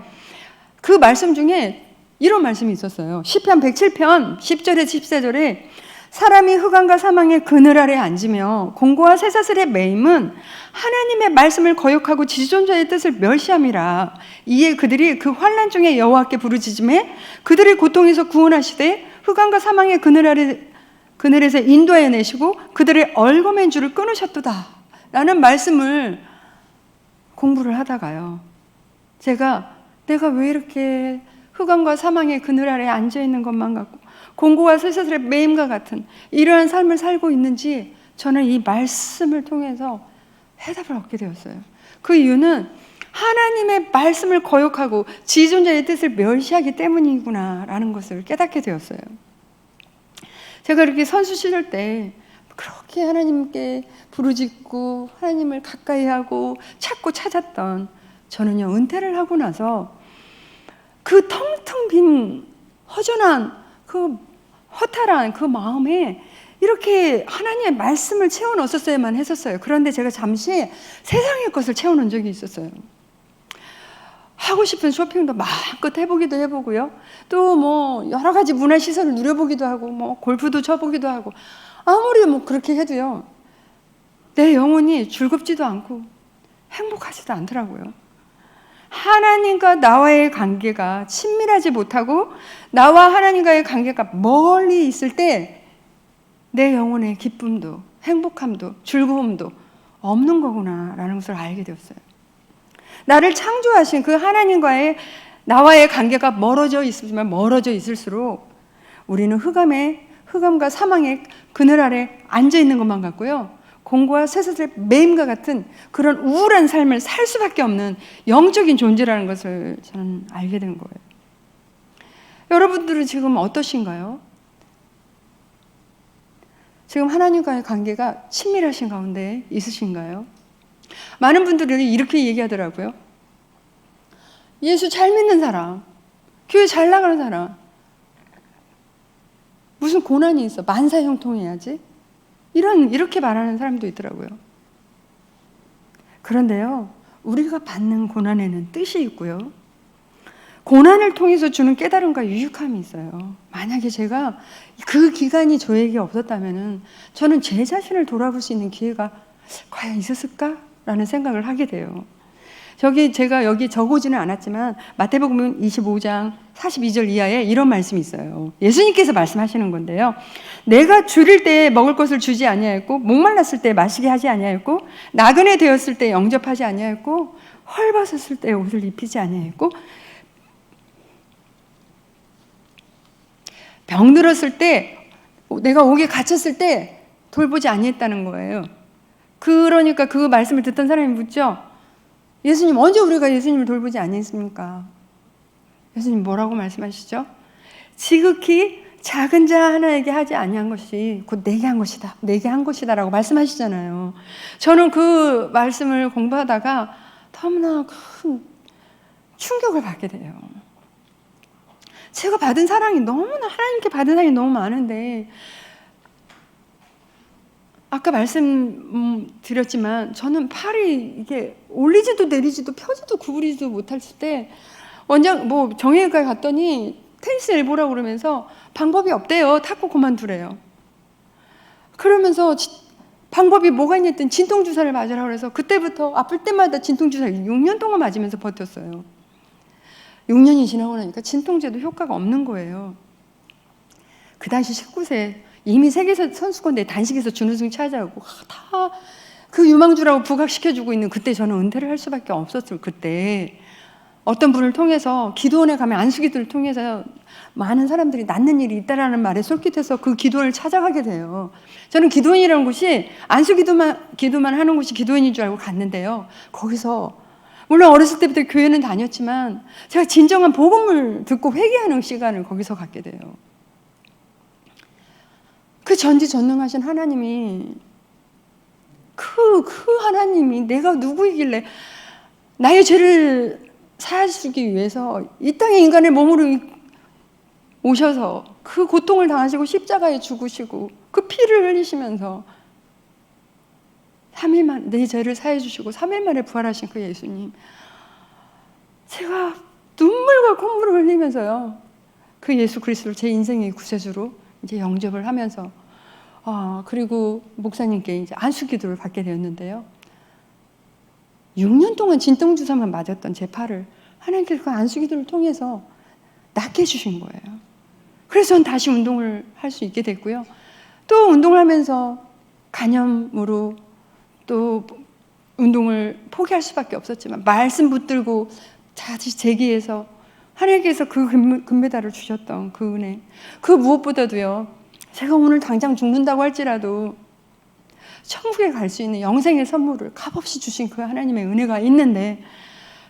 그 말씀 중에 이런 말씀이 있었어요. 시편 107편 10절에 14절에 사람이 흑암과 사망의 그늘 아래 앉으며 공고와 쇠사슬에 매임은 하나님의 말씀을 거역하고 지존자의 뜻을 멸시함이라. 이에 그들이 그 환난 중에 여호와께 부르짖음에 그들의 고통에서 구원하시되 흑암과 사망의 그늘에서 인도해 내시고 그들의 얼거맨 줄을 끊으셨도다 라는 말씀을 공부를 하다가요. 내가 왜 이렇게 흑암과 사망의 그늘 아래 앉아있는 것만 같고 공고와 쇠사슬의 매임과 같은 이러한 삶을 살고 있는지 저는 이 말씀을 통해서 해답을 얻게 되었어요. 그 이유는 하나님의 말씀을 거역하고 지존자의 뜻을 멸시하기 때문이구나 라는 것을 깨닫게 되었어요. 제가 이렇게 선수 시절 때 그렇게 하나님께 부르짖고 하나님을 가까이 하고 찾고 찾았던 저는요, 은퇴를 하고 나서 그 텅텅 빈 허전한 그 허탈한 그 마음에 이렇게 하나님의 말씀을 채워 넣었어야만 했었어요. 그런데 제가 잠시 세상의 것을 채워놓은 적이 있었어요. 하고 싶은 쇼핑도 마음껏 해보기도 해보고요. 또 뭐 여러 가지 문화시설을 누려보기도 하고 뭐 골프도 쳐보기도 하고 아무리 뭐 그렇게 해도요. 내 영혼이 즐겁지도 않고 행복하지도 않더라고요. 하나님과 나와의 관계가 친밀하지 못하고 나와 하나님과의 관계가 멀리 있을 때 내 영혼의 기쁨도 행복함도 즐거움도 없는 거구나라는 것을 알게 되었어요. 나를 창조하신 그 하나님과의 나와의 관계가 멀어져 있을수록 우리는 흑암과 사망의 그늘 아래 앉아 있는 것만 같고요. 공과 쇠사슬의 매임과 같은 그런 우울한 삶을 살 수밖에 없는 영적인 존재라는 것을 저는 알게 된 거예요. 여러분들은 지금 어떠신가요? 지금 하나님과의 관계가 친밀하신 가운데 있으신가요? 많은 분들이 이렇게 얘기하더라고요. 예수 잘 믿는 사람, 교회 잘 나가는 사람, 무슨 고난이 있어 만사형통해야지? 이렇게 말하는 사람도 있더라고요. 그런데요, 우리가 받는 고난에는 뜻이 있고요. 고난을 통해서 주는 깨달음과 유익함이 있어요. 만약에 제가 그 기간이 저에게 없었다면 저는 제 자신을 돌아볼 수 있는 기회가 과연 있었을까라는 생각을 하게 돼요. 제가 여기 적어오지는 않았지만 마태복음 25장 42절 이하에 이런 말씀이 있어요. 예수님께서 말씀하시는 건데요. 내가 줄일 때 먹을 것을 주지 아니하였고 목말랐을 때 마시게 하지 아니하였고 나그네 되었을 때 영접하지 아니하였고 헐벗었을 때 옷을 입히지 아니하였고 병들었을 때 내가 옥에 갇혔을 때 돌보지 아니했다는 거예요. 그러니까 그 말씀을 듣던 사람이 묻죠. 예수님, 언제 우리가 예수님을 돌보지 아니했습니까? 예수님 뭐라고 말씀하시죠? 지극히 작은 자 하나에게 하지 아니한 것이 곧 내게 한 것이다. 내게 한 것이다 라고 말씀하시잖아요. 저는 그 말씀을 공부하다가 너무나 큰 충격을 받게 돼요. 제가 받은 사랑이 너무나 하나님께 받은 사랑이 너무 많은데 아까 말씀드렸지만 저는 팔이 이게 올리지도 내리지도 펴지도 구부리지도 못할 때 정형외과에 갔더니 테니스 엘보라고 그러면서 방법이 없대요. 탁구 그만두래요. 그러면서 방법이 뭐가 있냐 했더니 진통주사를 맞으라고 그래서 그때부터 아플 때마다 진통주사를 6년 동안 맞으면서 버텼어요. 6년이 지나고 나니까 진통제도 효과가 없는 거예요. 그 당시 19세 이미 세계 선수권대회 단식에서 준우승 차지하고 다 그 유망주라고 부각시켜주고 있는 그때 저는 은퇴를 할 수밖에 없었어요. 그때 어떤 분을 통해서 기도원에 가면 안수기도를 통해서 많은 사람들이 낫는 일이 있다라는 말에 솔깃해서 그 기도원을 찾아가게 돼요. 저는 기도원이라는 곳이 기도만 하는 곳이 기도원인 줄 알고 갔는데요. 거기서 물론 어렸을 때부터 교회는 다녔지만 제가 진정한 복음을 듣고 회개하는 시간을 거기서 갖게 돼요. 그 전지전능하신 하나님이 그 하나님이 내가 누구이길래 나의 죄를 사하시기 위해서 이 땅에 인간의 몸으로 오셔서 그 고통을 당하시고 십자가에 죽으시고 그 피를 흘리시면서 3일 만에 내 죄를 사해 주시고 3일 만에 부활하신 그 예수님, 제가 눈물과 콧물을 흘리면서요 그 예수 그리스도를 제 인생의 구세주로 이제 영접을 하면서 그리고 목사님께 이제 안수기도를 받게 되었는데요. 6년 동안 진통주사만 맞았던 제 팔을 하나님께서 그 안수기도를 통해서 낫게 해주신 거예요. 그래서 전 다시 운동을 할 수 있게 됐고요. 또 운동을 하면서 간염으로 또 운동을 포기할 수밖에 없었지만 말씀 붙들고 다시 재기해서 하나님께서 그 금메달을 주셨던 그 은혜, 그 무엇보다도요, 제가 오늘 당장 죽는다고 할지라도 천국에 갈 수 있는 영생의 선물을 값없이 주신 그 하나님의 은혜가 있는데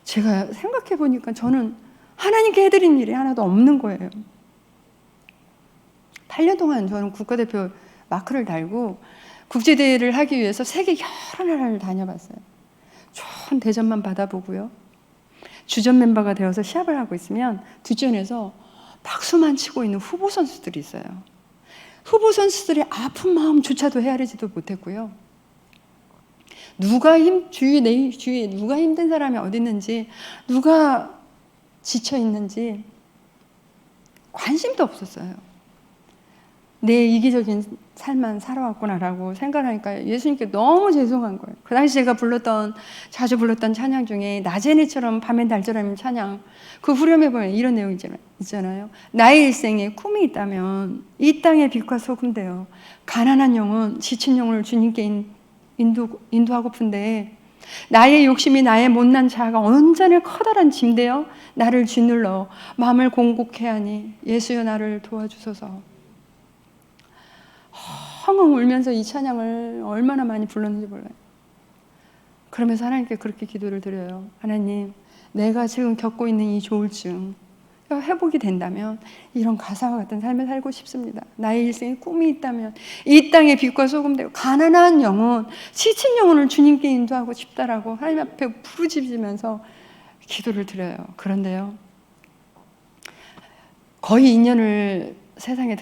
제가 생각해 보니까 저는 하나님께 해드린 일이 하나도 없는 거예요. 8년 동안 저는 국가대표 마크를 달고 국제대회를 하기 위해서 세계 여러 나라를 다녀봤어요. 좋은 대접만 받아보고요. 주전 멤버가 되어서 시합을 하고 있으면 뒷전에서 박수만 치고 있는 후보 선수들이 있어요. 후보 선수들의 아픈 마음조차도 헤아리지도 못했고요. 내 주위에 누가 힘든 사람이 어디 있는지, 누가 지쳐 있는지 관심도 없었어요. 내 이기적인 삶만 살아왔구나라고 생각하니까 예수님께 너무 죄송한 거예요. 그 당시 제가 자주 불렀던 찬양 중에 낮에니처럼 밤엔 달처럼 찬양, 그 후렴에 보면 이런 내용이 있잖아요. 나의 일생에 꿈이 있다면 이 땅의 빛과 소금 되어 가난한 영혼, 지친 영혼을 주님께 인도하고픈데 나의 욕심이 나의 못난 자아가 언제나 커다란 짐되어 나를 짓눌러 마음을 공곡해 하니 예수여 나를 도와주소서. 헝헝 울면서 이 찬양을 얼마나 많이 불렀는지 몰라요. 그러면서 하나님께 그렇게 기도를 드려요. 하나님, 내가 지금 겪고 있는 이 조울증 회복이 된다면 이런 가사와 같은 삶을 살고 싶습니다. 나의 일생에 꿈이 있다면 이 땅의 빛과 소금 되고 가난한 영혼, 지친 영혼을 주님께 인도하고 싶다라고 하나님 앞에 부르짖으면서 기도를 드려요. 그런데요, 거의 2년을 세상에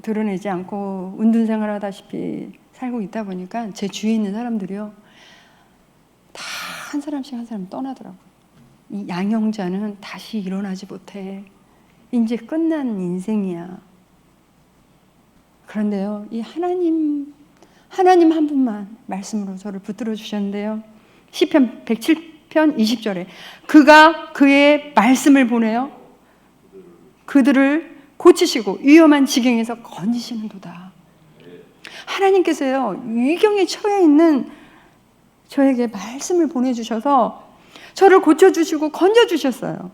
드러내지 않고 운둔생활하다시피 살고 있다 보니까 제 주위에 있는 사람들이요, 다 한 사람씩 한 사람 떠나더라고요. 이 양형자는 다시 일어나지 못해. 이제 끝난 인생이야. 그런데요, 이 하나님 한 분만 말씀으로 저를 붙들어 주셨는데요. 시편 107편 20절에 그가 그의 말씀을 보내요 그들을 고치시고 위험한 지경에서 건지시는도다. 하나님께서요, 위경에 처해 있는 저에게 말씀을 보내주셔서 저를 고쳐주시고 건져주셨어요.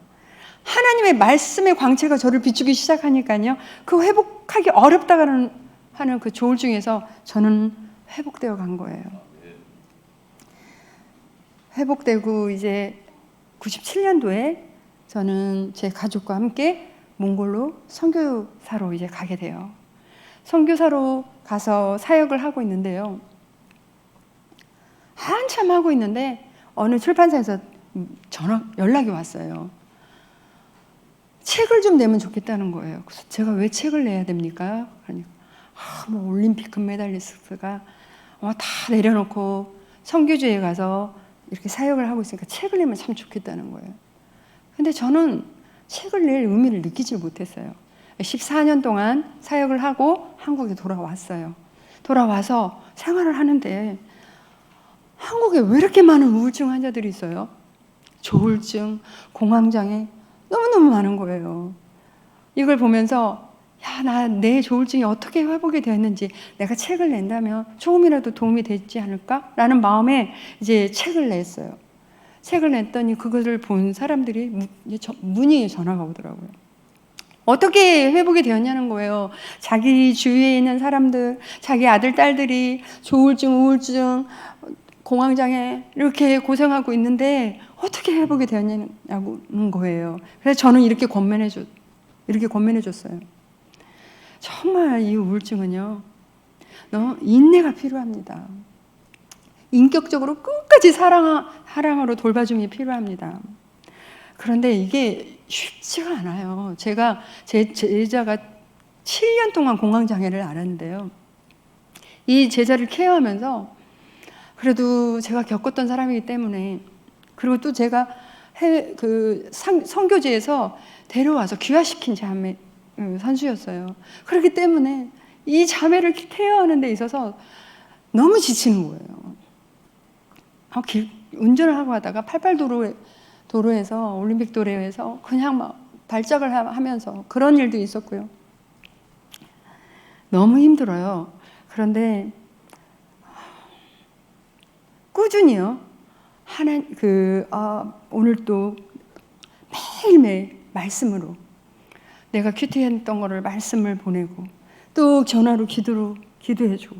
하나님의 말씀의 광채가 저를 비추기 시작하니까요, 그 회복하기 어렵다고 하는 그 조울증에서 저는 회복되어 간 거예요. 회복되고 이제 97년도에 저는 제 가족과 함께 몽골로 선교사로 이제 가게 돼요. 선교사로 가서 사역을 하고 있는데요, 한참 하고 있는데 어느 출판사에서 연락이 왔어요. 책을 좀 내면 좋겠다는 거예요. 그래서 제가 왜 책을 내야 됩니까? 그러니까 뭐 올림픽 금메달리스트가 다 내려놓고 선교지에 가서 이렇게 사역을 하고 있으니까 책을 내면 참 좋겠다는 거예요. 근데 저는 책을 낼 의미를 느끼질 못했어요. 14년 동안 사역을 하고 한국에 돌아왔어요. 돌아와서 생활을 하는데 한국에 왜 이렇게 많은 우울증 환자들이 있어요? 조울증, 공황장애 너무너무 많은 거예요. 이걸 보면서 내 조울증이 어떻게 회복이 되었는지 내가 책을 낸다면 조금이라도 도움이 되지 않을까? 라는 마음에 이제 책을 냈어요. 책을 냈더니 그것을 본 사람들이 문의에 전화가 오더라고요. 어떻게 회복이 되었냐는 거예요. 자기 주위에 있는 사람들, 자기 아들, 딸들이 조울증, 우울증, 공황장애 이렇게 고생하고 있는데 어떻게 회복이 되었냐는 거예요. 그래서 저는 이렇게 권면해줬어요. 정말 이 우울증은요, 너무 인내가 필요합니다. 인격적으로 끝까지 사랑으로 돌봐줌이 필요합니다. 그런데 이게 쉽지가 않아요. 제 제자가 7년 동안 공황장애를 앓았는데요, 이 제자를 케어하면서 그래도 제가 겪었던 사람이기 때문에, 그리고 또 제가 선교지에서 데려와서 귀화시킨 자매 선수였어요. 그렇기 때문에 이 자매를 케어하는 데 있어서 너무 지치는 거예요. 운전을 하고 하다가 88도로에서 올림픽 도로에서 그냥 막 발작을 하면서 그런 일도 있었고요. 너무 힘들어요. 그런데 꾸준히요, 오늘 또 매일매일 말씀으로 내가 큐티했던 거를 말씀을 보내고 또 전화로 기도해주고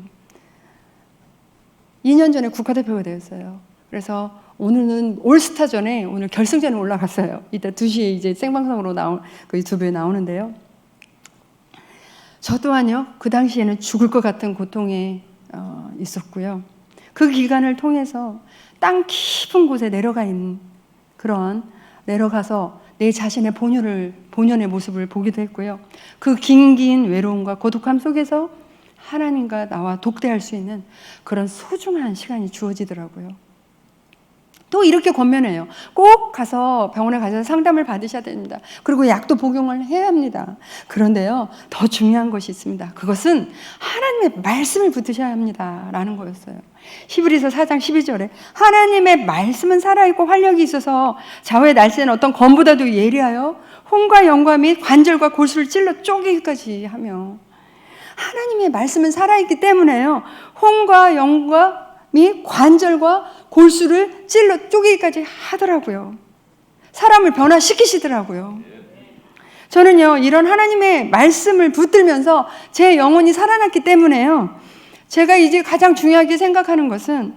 2년 전에 국가대표가 되었어요. 그래서 오늘은 올스타전에 오늘 결승전에 올라갔어요. 이따 2시에 이제 생방송으로 그 유튜브에 나오는데요. 저 또한요, 그 당시에는 죽을 것 같은 고통에 있었고요. 그 기간을 통해서 땅 깊은 곳에 내려가서 내 자신의 본연의 모습을 보기도 했고요. 그 긴 외로움과 고독함 속에서 하나님과 나와 독대할 수 있는 그런 소중한 시간이 주어지더라고요. 또 이렇게 권면해요. 꼭 가서 병원에 가셔서 상담을 받으셔야 됩니다. 그리고 약도 복용을 해야 합니다. 그런데요, 더 중요한 것이 있습니다. 그것은 하나님의 말씀을 붙드셔야 합니다. 라는 거였어요. 히브리서 4장 12절에 하나님의 말씀은 살아있고 활력이 있어서 좌우의 날쌘 어떤 검보다도 예리하여 혼과 영과 및 관절과 골수를 찔러 쪼개기까지 하며, 하나님의 말씀은 살아있기 때문에요, 혼과 영과 및 관절과 골수를 찔러 쪼개기까지 하더라고요. 사람을 변화시키시더라고요. 저는요, 이런 하나님의 말씀을 붙들면서 제 영혼이 살아났기 때문에요, 제가 이제 가장 중요하게 생각하는 것은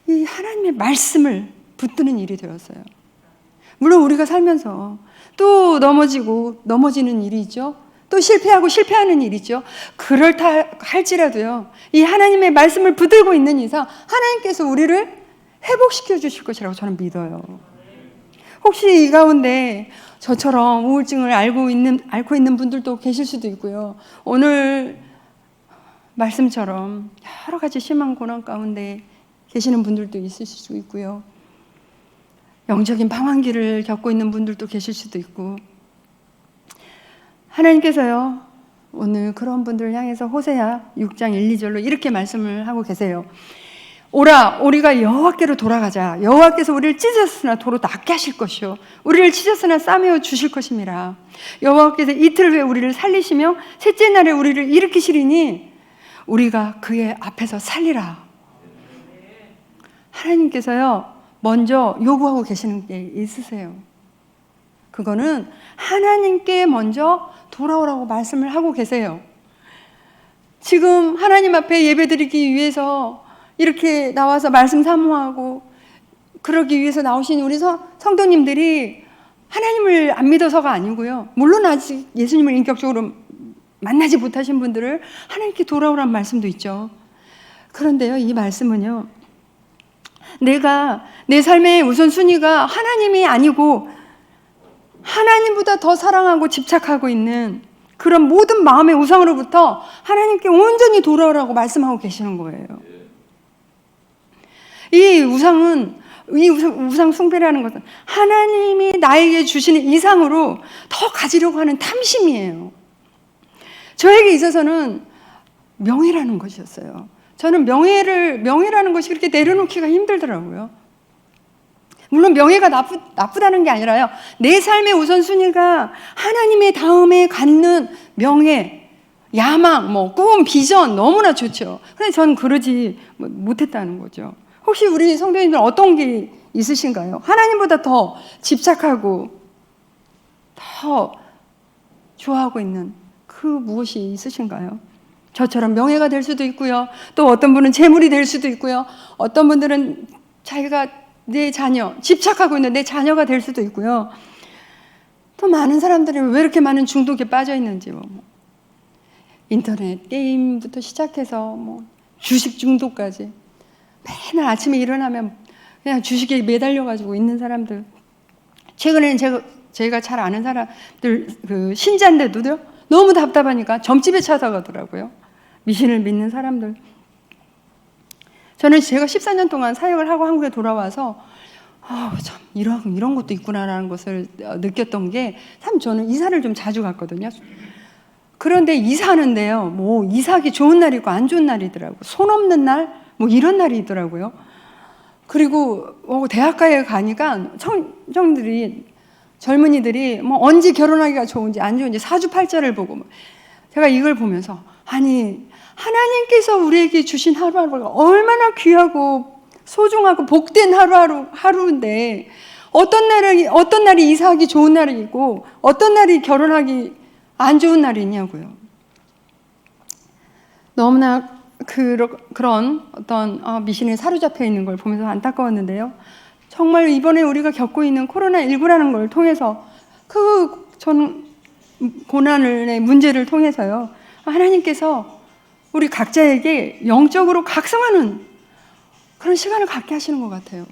이 하나님의 말씀을 붙드는 일이 되었어요. 물론 우리가 살면서 또 넘어지는 일이 있죠. 또 실패하고 실패하는 일이죠. 그렇다 할지라도요, 이 하나님의 말씀을 붙들고 있는 이상 하나님께서 우리를 회복시켜 주실 것이라고 저는 믿어요. 혹시 이 가운데 저처럼 우울증을 앓고 있는 분들도 계실 수도 있고요. 오늘 말씀처럼 여러 가지 심한 고난 가운데 계시는 분들도 있을 수 있고요. 영적인 방황기를 겪고 있는 분들도 계실 수도 있고, 하나님께서요, 오늘 그런 분들을 향해서 호세아 6장 1, 2절로 이렇게 말씀을 하고 계세요. 오라, 우리가 여호와께로 돌아가자. 여호와께서 우리를 찢었으나 도로 낫게 하실 것이요, 우리를 찢었으나 싸매어 주실 것임이라. 여호와께서 이틀 후에 우리를 살리시며 셋째 날에 우리를 일으키시리니 우리가 그의 앞에서 살리라. 하나님께서요, 먼저 요구하고 계시는 게 있으세요. 그거는 하나님께 먼저 돌아오라고 말씀을 하고 계세요. 지금 하나님 앞에 예배드리기 위해서 이렇게 나와서 말씀 사모하고 그러기 위해서 나오신 우리 성도님들이 하나님을 안 믿어서가 아니고요, 물론 아직 예수님을 인격적으로 만나지 못하신 분들을 하나님께 돌아오라는 말씀도 있죠. 그런데요, 이 말씀은요, 내가 내 삶의 우선순위가 하나님이 아니고 하나님보다 더 사랑하고 집착하고 있는 그런 모든 마음의 우상으로부터 하나님께 온전히 돌아오라고 말씀하고 계시는 거예요. 이 우상 숭배라는 것은 하나님이 나에게 주시는 이상으로 더 가지려고 하는 탐심이에요. 저에게 있어서는 명예라는 것이었어요. 저는 명예라는 것이 그렇게 내려놓기가 힘들더라고요. 물론 명예가 나쁘다는 게 아니라요, 내 삶의 우선순위가 하나님의 다음에 갖는 명예, 야망, 꿈, 비전 너무나 좋죠. 그런데 저는 그러지 못했다는 거죠. 혹시 우리 성도님들 어떤 게 있으신가요? 하나님보다 더 집착하고 더 좋아하고 있는 그 무엇이 있으신가요? 저처럼 명예가 될 수도 있고요, 또 어떤 분은 재물이 될 수도 있고요, 어떤 분들은 자기가 내 자녀, 집착하고 있는 내 자녀가 될 수도 있고요. 또 많은 사람들이 왜 이렇게 많은 중독에 빠져 있는지, 인터넷 게임부터 시작해서 주식 중독까지, 맨날 아침에 일어나면 그냥 주식에 매달려가지고 있는 사람들. 최근에는 제가 잘 아는 사람들, 신자인데도요, 너무 답답하니까 점집에 찾아가더라고요. 미신을 믿는 사람들. 저는 제가 14년 동안 사역을 하고 한국에 돌아와서 참 이런 것도 있구나라는 것을 느꼈던 게, 참 저는 이사를 좀 자주 갔거든요. 그런데 이사하는데요, 이사하기 좋은 날이 있고 안 좋은 날이더라고요. 손 없는 날, 이런 날이 있더라고요. 그리고 대학가에 가니까 젊은이들이 언제 결혼하기가 좋은지 안 좋은지 사주팔자를 보고, 제가 이걸 보면서, 아니 하나님께서 우리에게 주신 하루하루가 얼마나 귀하고 소중하고 복된 하루인데 어떤 날이 이사하기 좋은 날이 있고 어떤 날이 결혼하기 안 좋은 날이 있냐고요. 너무나 그런 어떤 미신에 사로잡혀 있는 걸 보면서 안타까웠는데요. 정말 이번에 우리가 겪고 있는 코로나19라는 걸 통해서, 저는 고난의 문제를 통해서요, 하나님께서 우리 각자에게 영적으로 각성하는 그런 시간을 갖게 하시는 것 같아요.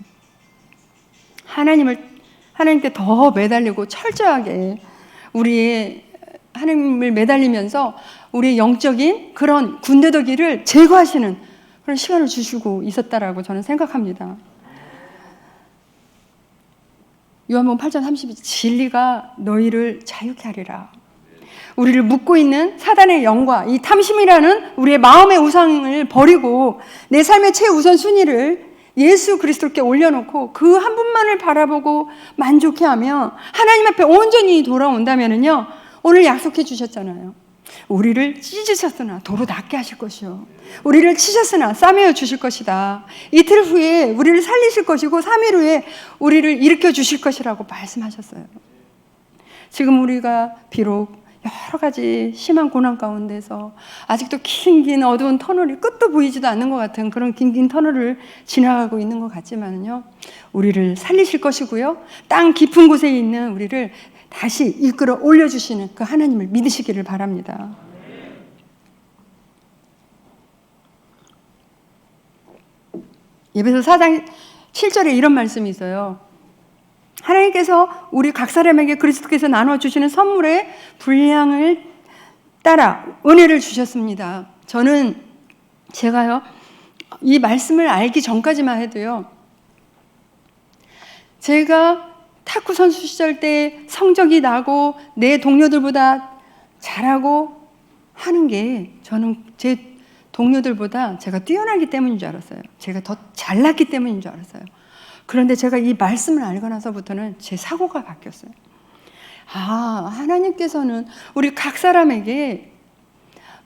하나님께 더 매달리고 철저하게 하나님을 매달리면서 우리의 영적인 그런 군더더기를 제거하시는 그런 시간을 주시고 있었다라고 저는 생각합니다. 요한복음 8장 32절 진리가 너희를 자유케 하리라. 우리를 묶고 있는 사단의 영과 이 탐심이라는 우리의 마음의 우상을 버리고 내 삶의 최우선 순위를 예수 그리스도께 올려놓고 그 한 분만을 바라보고 만족해하며 하나님 앞에 온전히 돌아온다면은요, 오늘 약속해 주셨잖아요. 우리를 찢으셨으나 도로 낫게 하실 것이요, 우리를 치셨으나 싸매어 주실 것이다. 이틀 후에 우리를 살리실 것이고 3일 후에 우리를 일으켜 주실 것이라고 말씀하셨어요. 지금 우리가 비록 여러 가지 심한 고난 가운데서 아직도 긴 어두운 터널이 끝도 보이지도 않는 것 같은 그런 긴 터널을 지나가고 있는 것 같지만요, 우리를 살리실 것이고요, 땅 깊은 곳에 있는 우리를 다시 이끌어 올려주시는 그 하나님을 믿으시기를 바랍니다. 에베소 4장 7절에 이런 말씀이 있어요. 하나님께서 우리 각 사람에게 그리스도께서 나눠주시는 선물의 분량을 따라 은혜를 주셨습니다. 제가요, 이 말씀을 알기 전까지만 해도요, 제가 탁구 선수 시절 때 성적이 나고 내 동료들보다 잘하고 하는 게 저는 제 동료들보다 제가 뛰어나기 때문인 줄 알았어요. 제가 더 잘났기 때문인 줄 알았어요. 그런데 제가 이 말씀을 알고 나서부터는 제 사고가 바뀌었어요. 하나님께서는 우리 각 사람에게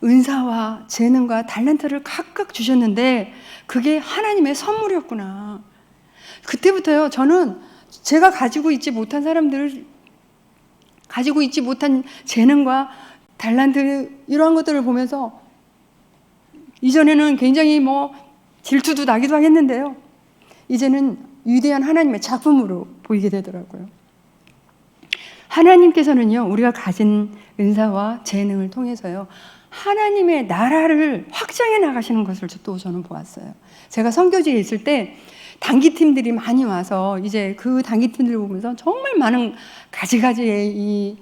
은사와 재능과 달란트를 각각 주셨는데 그게 하나님의 선물이었구나. 그때부터요, 저는 제가 가지고 있지 못한 재능과 달란트 이러한 것들을 보면서 이전에는 굉장히 질투도 나기도 했는데요, 이제는 위대한 하나님의 작품으로 보이게 되더라고요. 하나님께서는요, 우리가 가진 은사와 재능을 통해서요, 하나님의 나라를 확장해 나가시는 것을 또 저는 보았어요. 제가 선교지에 있을 때 단기팀들이 많이 와서 이제 그 단기팀들을 보면서 정말 많은 가지가지의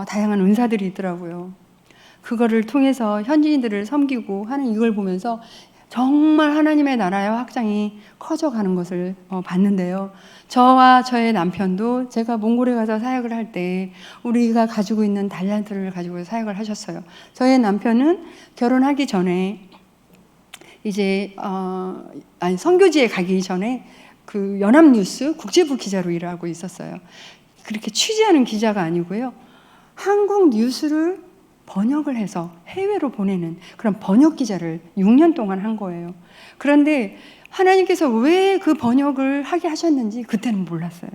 다양한 은사들이 있더라고요. 그거를 통해서 현지인들을 섬기고 하는 이걸 보면서 정말 하나님의 나라의 확장이 커져가는 것을 봤는데요. 저와 저의 남편도 제가 몽골에 가서 사역을 할 때 우리가 가지고 있는 달란트를 가지고 사역을 하셨어요. 저의 남편은 결혼하기 전에 이제 선교지에 가기 전에 그 연합뉴스 국제부 기자로 일하고 있었어요. 그렇게 취재하는 기자가 아니고요, 한국 뉴스를 번역을 해서 해외로 보내는 그런 번역 기자를 6년 동안 한 거예요. 그런데 하나님께서 왜 그 번역을 하게 하셨는지 그때는 몰랐어요.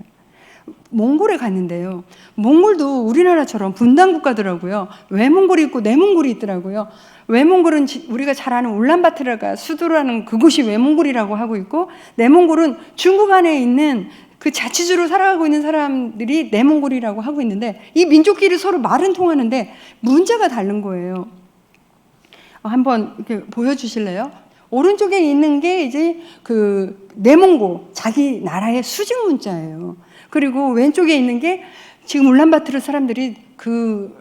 몽골에 갔는데요, 몽골도 우리나라처럼 분단 국가더라고요. 외몽골이 있고 내몽골이 있더라고요. 외몽골은 우리가 잘 아는 울란바토르가 수도라는 그곳이 외몽골이라고 하고 있고, 내몽골은 중국 안에 있는 그 자치주로 살아가고 있는 사람들이 내몽골이라고 하고 있는데, 이 민족끼리 서로 말은 통하는데 문자가 다른 거예요. 한번 이렇게 보여주실래요? 오른쪽에 있는 게 이제 그 내몽고 자기 나라의 수직 문자예요. 그리고 왼쪽에 있는 게 지금 울란바토르 사람들이 그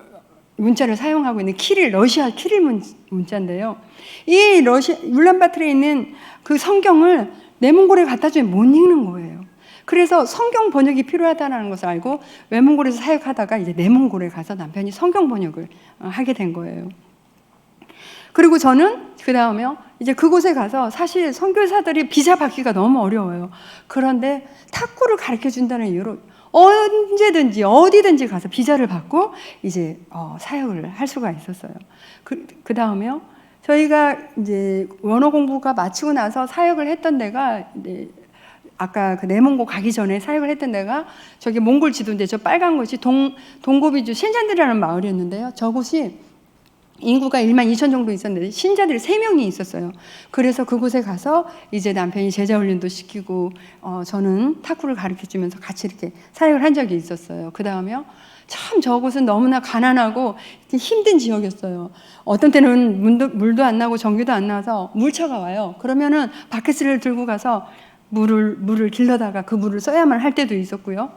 문자를 사용하고 있는 러시아 키릴 문자인데요. 이 울란바토르에 있는 그 성경을 내몽골에 갖다 주면 못 읽는 거예요. 그래서 성경 번역이 필요하다는 것을 알고 외몽골에서 사역하다가 이제 내몽골에 가서 남편이 성경 번역을 하게 된 거예요. 그리고 저는 그 다음에 이제 그곳에 가서 사실 선교사들이 비자 받기가 너무 어려워요. 그런데 탁구를 가르쳐 준다는 이유로 언제든지 어디든지 가서 비자를 받고 이제 사역을 할 수가 있었어요. 그 다음에요, 저희가 이제 원어 공부가 마치고 나서 사역을 했던 데가 이제 아까 그 내몽고 가기 전에 사역을 했던 데가 저기 몽골 지도인데 저 빨간 것이 동고비주 신잔들이라는 마을이었는데요. 저곳이 인구가 1만 2천 정도 있었는데 신자들이 3명이 있었어요. 그래서 그곳에 가서 이제 남편이 제자 훈련도 시키고 저는 탁구를 가르쳐주면서 같이 이렇게 사역을 한 적이 있었어요. 그 다음에요, 참 저곳은 너무나 가난하고 힘든 지역이었어요. 어떤 때는 물도 안 나고 전기도 안 나서 물차가 와요. 그러면은 바켓을 들고 가서 물을 길러다가 그 물을 써야만 할 때도 있었고요.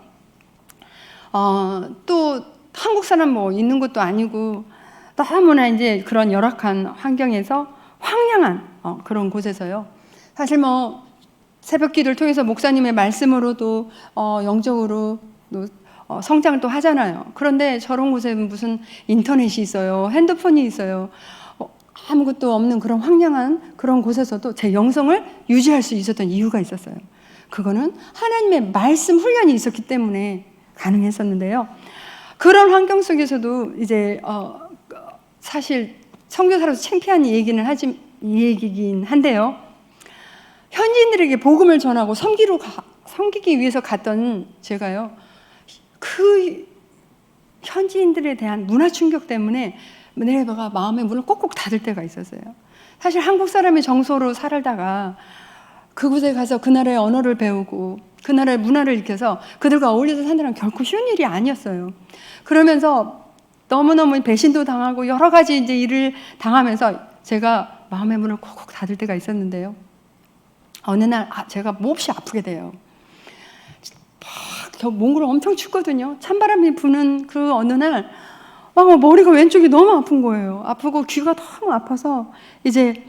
또 한국 사람 있는 것도 아니고 너무나 이제 그런 열악한 환경에서 황량한 그런 곳에서요. 사실 새벽 기도를 통해서 목사님의 말씀으로도 영적으로 성장을 또 하잖아요. 그런데 저런 곳에 무슨 인터넷이 있어요, 핸드폰이 있어요. 아무것도 없는 그런 황량한 그런 곳에서도 제 영성을 유지할 수 있었던 이유가 있었어요. 그거는 하나님의 말씀 훈련이 있었기 때문에 가능했었는데요. 그런 환경 속에서도 이제 사실 선교사로서 창피한 얘기는 이 얘기긴 한데요. 현지인들에게 복음을 전하고 섬기기 위해서 갔던 제가요, 그 현지인들에 대한 문화 충격 때문에 내가 마음의 문을 꼭꼭 닫을 때가 있었어요. 사실 한국 사람의 정서로 살다가 그곳에 가서 그 나라의 언어를 배우고 그 나라의 문화를 익혀서 그들과 어울려서 산다는 결코 쉬운 일이 아니었어요. 그러면서 너무너무 배신도 당하고 여러 가지 이제 일을 당하면서 제가 마음의 문을 콕콕 닫을 때가 있었는데요. 어느 날 제가 몹시 아프게 돼요. 몽골은 엄청 춥거든요. 찬바람이 부는 그 어느 날 머리가 왼쪽이 너무 아픈 거예요. 아프고 귀가 너무 아파서 이제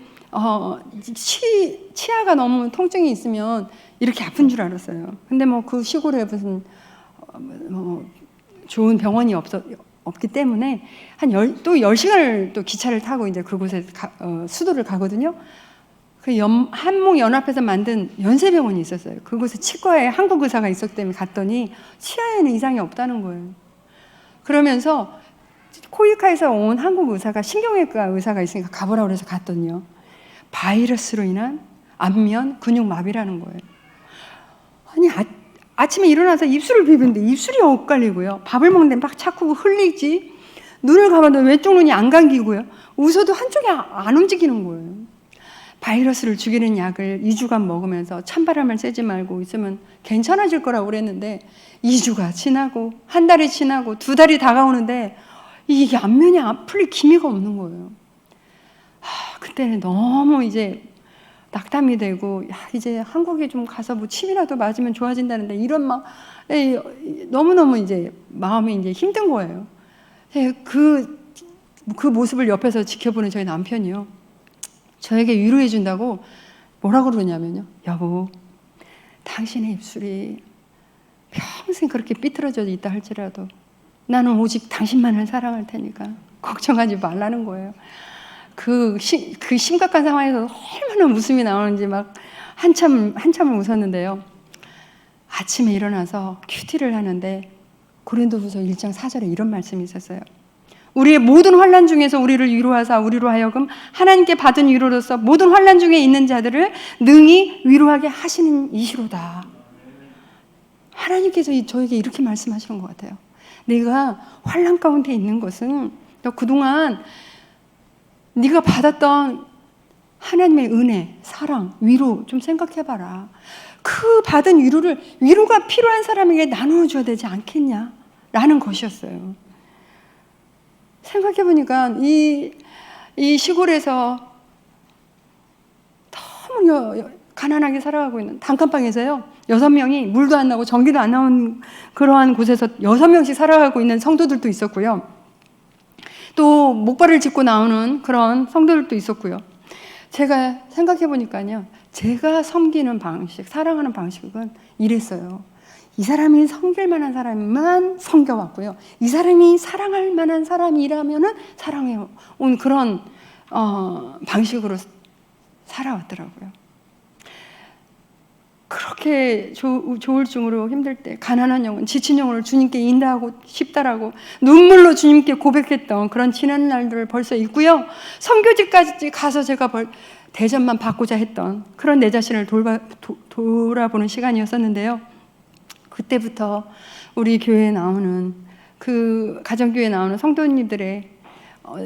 치아가 너무 통증이 있으면 이렇게 아픈 줄 알았어요. 근데 그 시골에 무슨 좋은 병원이 없기 때문에 또 10시간을 또 기차를 타고 이제 그곳에 수도를 가거든요. 그 한목연합에서 만든 연세병원이 있었어요. 그곳에 치과에 한국 의사가 있었기 때문에 갔더니 치아에는 이상이 없다는 거예요. 그러면서 코이카에서 온 한국 의사가 신경외과 의사가 있으니까 가보라고 해서 갔더니요, 바이러스로 인한 안면 근육마비라는 거예요. 아니 아침에 일어나서 입술을 비비는데 입술이 엇갈리고요, 밥을 먹는데 막 자꾸 흘리지, 눈을 감아도 왼쪽 눈이 안 감기고요, 웃어도 한쪽이 안 움직이는 거예요. 바이러스를 죽이는 약을 2주간 먹으면서 찬바람을 쐬지 말고 있으면 괜찮아질 거라고 그랬는데 2주가 지나고 한 달이 지나고 2달이 다가오는데 이게 안면이 풀릴 기미가 없는 거예요. 그때는 너무 이제 낙담이 되고, 이제 한국에 좀 가서 침이라도 맞으면 좋아진다는데 이런 너무너무 이제 마음이 이제 힘든 거예요. 그 모습을 옆에서 지켜보는 저희 남편이요, 저에게 위로해 준다고 뭐라고 그러냐면요, 여보, 당신의 입술이 평생 그렇게 삐뚤어져 있다 할지라도 나는 오직 당신만을 사랑할 테니까 걱정하지 말라는 거예요. 그 심각한 상황에서 얼마나 웃음이 나오는지 한참을 웃었는데요. 아침에 일어나서 큐티를 하는데 고린도후서 1장 4절에 이런 말씀이 있었어요. 우리의 모든 환난 중에서 우리를 위로하사 우리로 하여금 하나님께 받은 위로로서 모든 환난 중에 있는 자들을 능히 위로하게 하시는 이시로다. 하나님께서 저에게 이렇게 말씀하시는 것 같아요. 내가 환난 가운데 있는 것은 너 그동안 네가 받았던 하나님의 은혜, 사랑, 위로 좀 생각해봐라. 그 받은 위로가 필요한 사람에게 나누어 줘야 되지 않겠냐? 라는 것이었어요. 생각해보니까 이 시골에서 너무 가난하게 살아가고 있는 단칸방에서요, 6명이 물도 안 나고 전기도 안 나온 그러한 곳에서 6명씩 살아가고 있는 성도들도 있었고요. 또 목발을 짚고 나오는 그런 성도들도 있었고요. 제가 생각해보니까요, 제가 섬기는 방식, 사랑하는 방식은 이랬어요. 이 사람이 섬길 만한 사람만 섬겨왔고요, 이 사람이 사랑할 만한 사람이라면은 사랑해온 그런 방식으로 살아왔더라고요. 그렇게 조울증으로 힘들 때 가난한 영혼, 지친 영혼을 주님께 인도하고 싶다라고 눈물로 주님께 고백했던 그런 지난 날들 벌써 있고요. 선교지까지 가서 제가 대접만 받고자 했던 그런 내 자신을 돌아보는 시간이었었는데요. 그때부터 우리 교회에 나오는 그 가정교회에 나오는 성도님들의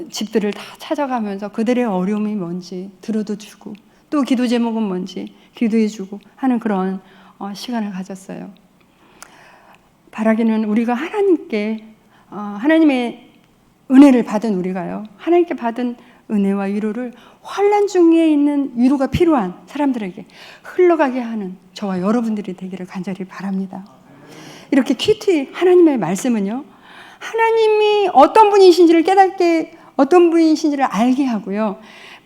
집들을 다 찾아가면서 그들의 어려움이 뭔지 들어도 주고, 또 기도 제목은 뭔지 기도해주고 하는 그런 시간을 가졌어요. 바라기는 우리가 하나님의 은혜를 받은 우리가요, 하나님께 받은 은혜와 위로를 환난 중에 있는 위로가 필요한 사람들에게 흘러가게 하는 저와 여러분들이 되기를 간절히 바랍니다. 이렇게 큐티 하나님의 말씀은요, 하나님이 어떤 분이신지를 깨닫게, 어떤 분이신지를 알게 하고요,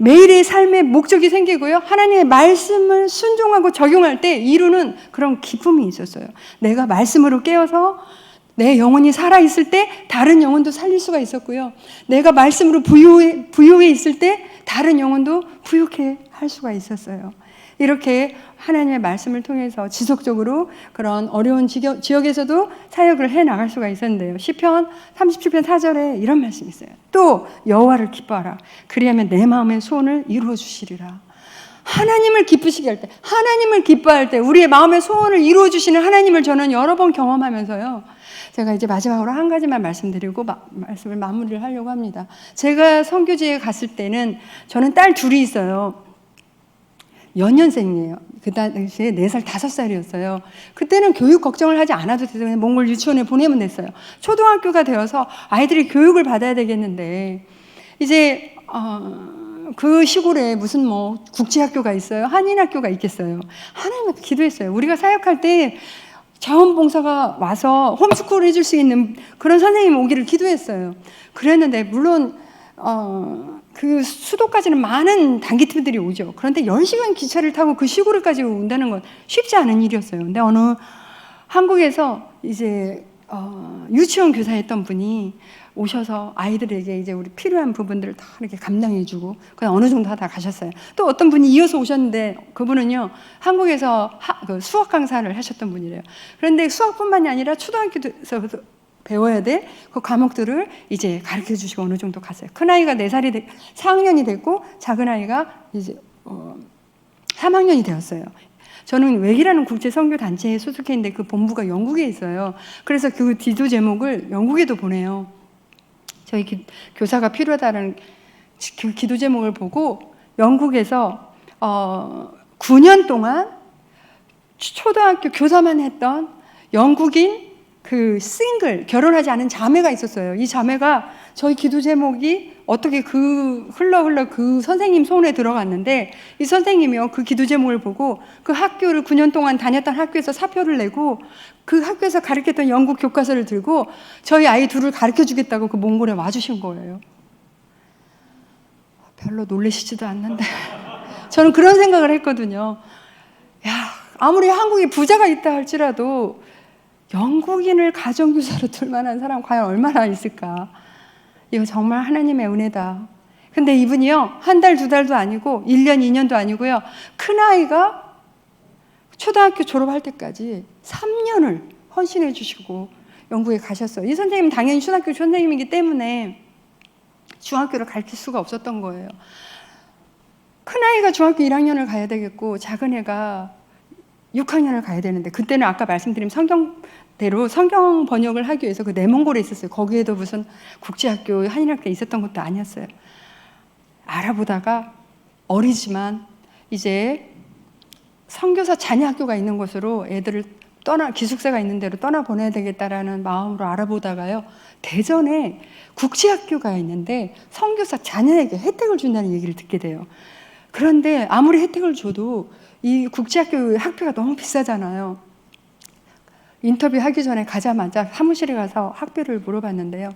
매일의 삶의 목적이 생기고요. 하나님의 말씀을 순종하고 적용할 때 이루는 그런 기쁨이 있었어요. 내가 말씀으로 깨어서 내 영혼이 살아있을 때 다른 영혼도 살릴 수가 있었고요. 내가 말씀으로 부유해 있을 때 다른 영혼도 부유케 할 수가 있었어요. 이렇게 하나님의 말씀을 통해서 지속적으로 그런 어려운 지역에서도 사역을 해 나갈 수가 있었는데요. 시편 37편 4절에 이런 말씀이 있어요. 또 여호와를 기뻐하라. 그리하면 내 마음의 소원을 이루어 주시리라. 하나님을 기쁘시게 할 때, 하나님을 기뻐할 때 우리의 마음의 소원을 이루어 주시는 하나님을 저는 여러 번 경험하면서요. 제가 이제 마지막으로 한 가지만 말씀드리고 말씀을 마무리를 하려고 합니다. 제가 선교지에 갔을 때는 저는 딸 둘이 있어요. 연년생이에요. 그 당시에 4살, 5살이었어요. 그때는 교육 걱정을 하지 않아도 돼서 그냥 몽골 유치원에 보내면 됐어요. 초등학교가 되어서 아이들이 교육을 받아야 되겠는데 이제 그 시골에 무슨 뭐 국제학교가 있어요? 한인학교가 있겠어요? 하나님 앞에 기도했어요. 우리가 사역할 때 자원봉사가 와서 홈스쿨을 해줄 수 있는 그런 선생님 오기를 기도했어요. 그랬는데 물론 그 수도까지는 많은 단기팀들이 오죠. 그런데 10시간 기차를 타고 그 시골까지 온다는 건 쉽지 않은 일이었어요. 근데 어느 한국에서 이제 유치원 교사였던 분이 오셔서 아이들에게 이제 우리 필요한 부분들을 다 이렇게 감당해주고 그냥 어느 정도 하다 가셨어요. 또 어떤 분이 이어서 오셨는데 그분은요 한국에서 그 수학 강사를 하셨던 분이래요. 그런데 수학뿐만이 아니라 초등학교에서 배워야 될 그 과목들을 이제 가르쳐 주시고 어느 정도 갔어요. 큰 아이가 4학년이 됐고 작은 아이가 이제 3학년이 되었어요. 저는 웩이라는 국제 선교 단체에 소속해 있는데 그 본부가 영국에 있어요. 그래서 그 기도 제목을 영국에도 보내요. 저희 교사가 필요하다는 그 기도 제목을 보고 영국에서 9년 동안 초등학교 교사만 했던 영국인 그 싱글, 결혼하지 않은 자매가 있었어요. 이 자매가 저희 기도 제목이 어떻게 흘러 그 선생님 손에 들어갔는데 이 선생님이요 그 기도 제목을 보고 그 학교를 9년 동안 다녔던 학교에서 사표를 내고 그 학교에서 가르쳤던 영국 교과서를 들고 저희 아이 둘을 가르쳐 주겠다고 그 몽골에 와주신 거예요. 별로 놀라시지도 않는데 저는 그런 생각을 했거든요. 야, 아무리 한국에 부자가 있다 할지라도 영국인을 가정교사로 둘 만한 사람 과연 얼마나 있을까? 이거 정말 하나님의 은혜다. 근데 이분이요, 1달, 2달도 아니고 1년, 2년도 아니고요. 큰아이가 초등학교 졸업할 때까지 3년을 헌신해 주시고 영국에 가셨어요. 이 선생님은 당연히 초등학교 선생님이기 때문에 중학교를 가르칠 수가 없었던 거예요. 큰아이가 중학교 1학년을 가야 되겠고 작은 애가 6학년을 가야 되는데 그때는 아까 말씀드린 성경대로 성경 번역을 하기 위해서 그 내몽골에 있었어요. 거기에도 무슨 국제학교, 한인학교 있었던 것도 아니었어요. 알아보다가 어리지만 이제 선교사 자녀학교가 있는 곳으로 애들을 기숙사가 있는 데로 떠나보내야 되겠다라는 마음으로 알아보다가요. 대전에 국제학교가 있는데 선교사 자녀에게 혜택을 준다는 얘기를 듣게 돼요. 그런데 아무리 혜택을 줘도 이 국제학교 학비가 너무 비싸잖아요. 인터뷰하기 전에 가자마자 사무실에 가서 학비를 물어봤는데요.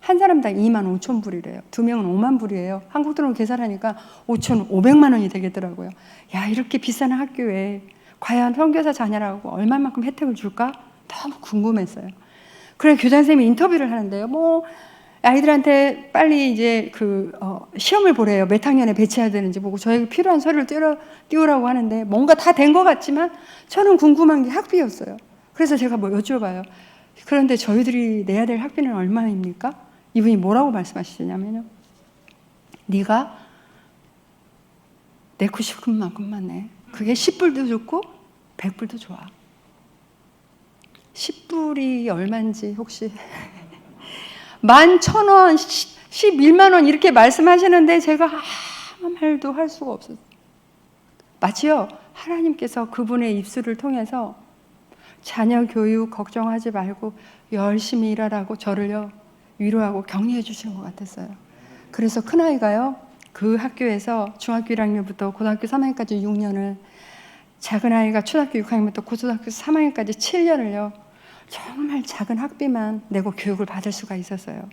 한 사람당 25,000불이래요. 2명은 5만 불이에요. 한국 돈으로 계산하니까 5,500만 원이 되겠더라고요. 야, 이렇게 비싼 학교에 과연 선교사 자녀라고 얼마만큼 혜택을 줄까? 너무 궁금했어요. 그래 교장선생님이 인터뷰를 하는데요. 뭐 아이들한테 빨리 이제 시험을 보래요. 몇 학년에 배치해야 되는지 보고 저에게 필요한 서류를 띄우라고 하는데 뭔가 다 된 것 같지만 저는 궁금한 게 학비였어요. 그래서 제가 뭐 여쭤봐요. 그런데 저희들이 내야 될 학비는 얼마입니까? 이분이 뭐라고 말씀하시냐면요. 네가 내고 싶은 만큼만 내. 그게 10불도 좋고 100불도 좋아. 10불이 얼마인지 혹시 11,000원, 11만 원 이렇게 말씀하시는데 제가 아무 말도 할 수가 없었어요. 마치요 하나님께서 그분의 입술을 통해서 자녀 교육 걱정하지 말고 열심히 일하라고 저를요 위로하고 격려해 주시는 것 같았어요. 그래서 큰아이가요 그 학교에서 중학교 1학년부터 고등학교 3학년까지 6년을, 작은 아이가 초등학교 6학년부터 고등학교 3학년까지 7년을요 정말 작은 학비만 내고 교육을 받을 수가 있었어요.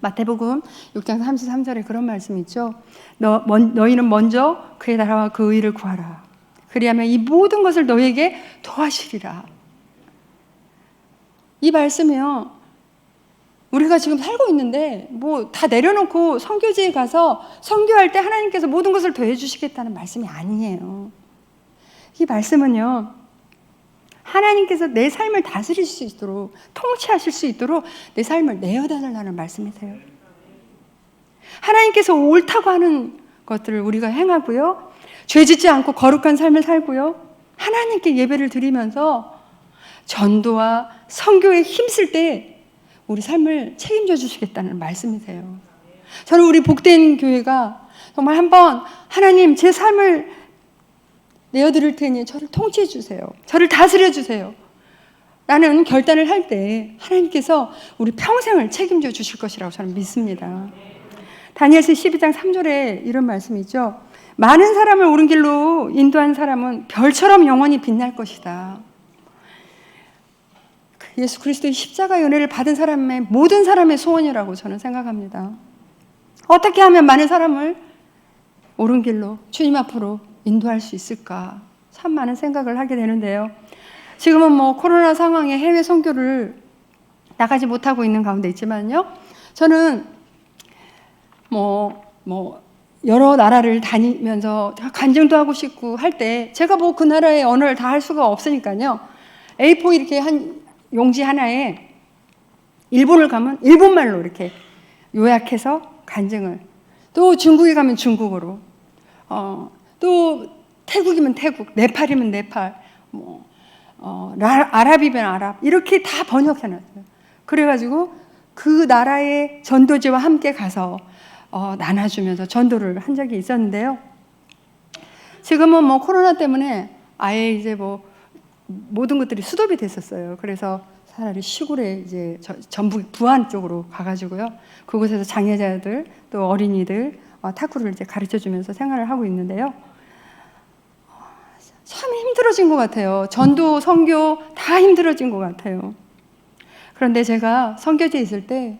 마태복음 6장 33절에 그런 말씀이 있죠. 너희는 먼저 그의 나라와 그 의를 구하라. 그리하면 이 모든 것을 너희에게 더하시리라. 이 말씀이요, 우리가 지금 살고 있는데 뭐 다 내려놓고 선교지에 가서 선교할 때 하나님께서 모든 것을 더해 주시겠다는 말씀이 아니에요. 이 말씀은요, 하나님께서 내 삶을 다스릴 수 있도록, 통치하실 수 있도록 내 삶을 내어달라는 말씀이세요. 하나님께서 옳다고 하는 것들을 우리가 행하고요, 죄짓지 않고 거룩한 삶을 살고요, 하나님께 예배를 드리면서 전도와 선교에 힘쓸 때 우리 삶을 책임져 주시겠다는 말씀이세요. 저는 우리 복된 교회가 정말 한번 하나님, 제 삶을 내어드릴 테니 저를 통치해 주세요, 저를 다스려 주세요 라는 결단을 할 때 하나님께서 우리 평생을 책임져 주실 것이라고 저는 믿습니다. 다니엘서 12장 3절에 이런 말씀이 있죠. 많은 사람을 옳은 길로 인도한 사람은 별처럼 영원히 빛날 것이다. 예수 그리스도의 십자가 연회를 받은 사람의 모든 사람의 소원이라고 저는 생각합니다. 어떻게 하면 많은 사람을 옳은 길로 주님 앞으로 인도할 수 있을까? 참 많은 생각을 하게 되는데요. 지금은 뭐 코로나 상황에 해외 선교를 나가지 못하고 있는 가운데 있지만요, 저는 여러 나라를 다니면서 간증도 하고 싶고 할 때 제가 뭐 그 나라의 언어를 다 할 수가 없으니까요, A4 이렇게 한 용지 하나에 일본을 가면 일본말로 이렇게 요약해서 간증을, 또 중국에 가면 중국어로, 또 태국이면 태국, 네팔이면 네팔, 아랍이면 아랍, 이렇게 다 번역해놨어요. 그래가지고 그 나라의 전도지와 함께 가서 나눠주면서 전도를 한 적이 있었는데요. 지금은 뭐 코로나 때문에 아예 이제 뭐 모든 것들이 수도비 됐었어요. 그래서 차라리 시골에 이제 전북 부안 쪽으로 가가지고요, 그곳에서 장애자들 또 어린이들 탁구를 이제 가르쳐주면서 생활을 하고 있는데요. 참 힘들어진 것 같아요. 전도, 선교 다 힘들어진 것 같아요. 그런데 제가 선교지에 있을 때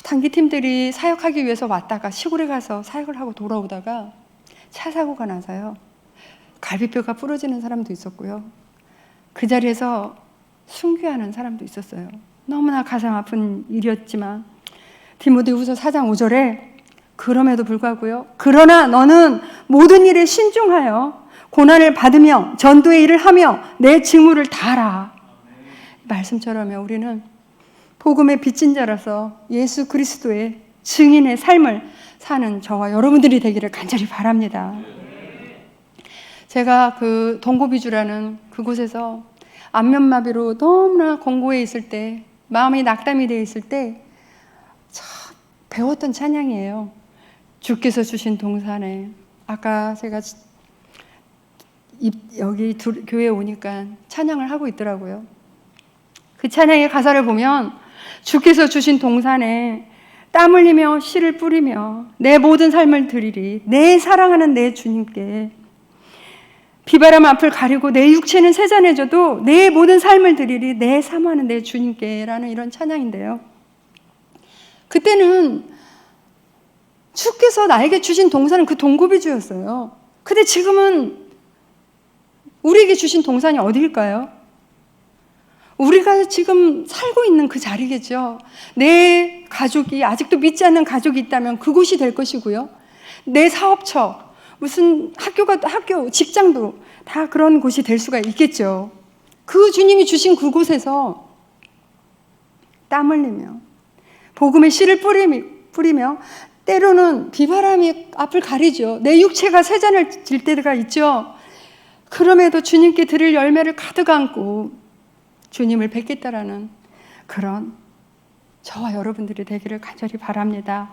단기팀들이 사역하기 위해서 왔다가 시골에 가서 사역을 하고 돌아오다가 차 사고가 나서요, 갈비뼈가 부러지는 사람도 있었고요, 그 자리에서 순교하는 사람도 있었어요. 너무나 가슴 아픈 일이었지만 디모데후서 4장 5절에 그럼에도 불구하고요, 그러나 너는 모든 일에 신중하여 고난을 받으며 전도의 일을 하며 내 직무를 다하라. 말씀처럼요, 우리는 복음의 빚진 자라서 예수 그리스도의 증인의 삶을 사는 저와 여러분들이 되기를 간절히 바랍니다. 제가 그 동고비주라는 그곳에서 안면마비로 너무나 공고해 있을 때, 마음이 낙담이 되어 있을 때 참 배웠던 찬양이에요. 주께서 주신 동산에. 아까 제가 여기 교회에 오니까 찬양을 하고 있더라고요. 그 찬양의 가사를 보면 주께서 주신 동산에 땀 흘리며 씨를 뿌리며 내 모든 삶을 드리리. 내 사랑하는 내 주님께 비바람 앞을 가리고 내 육체는 세잔해져도 내 모든 삶을 드리리. 내 사모하는 내 주님께 라는 이런 찬양인데요. 그때는 주께서 나에게 주신 동산은 그 동고비주였어요. 근데 지금은 우리에게 주신 동산이 어디일까요? 우리가 지금 살고 있는 그 자리겠죠. 내 가족이 아직도 믿지 않는 가족이 있다면 그곳이 될 것이고요, 내 사업처, 무슨 학교, 직장도 다 그런 곳이 될 수가 있겠죠. 그 주님이 주신 그곳에서 땀 흘리며 복음의 씨를 뿌리며 때로는 비바람이 앞을 가리죠. 내 육체가 세잔을 질 때가 있죠. 그럼에도 주님께 드릴 열매를 가득 안고 주님을 뵙겠다라는 그런 저와 여러분들이 되기를 간절히 바랍니다.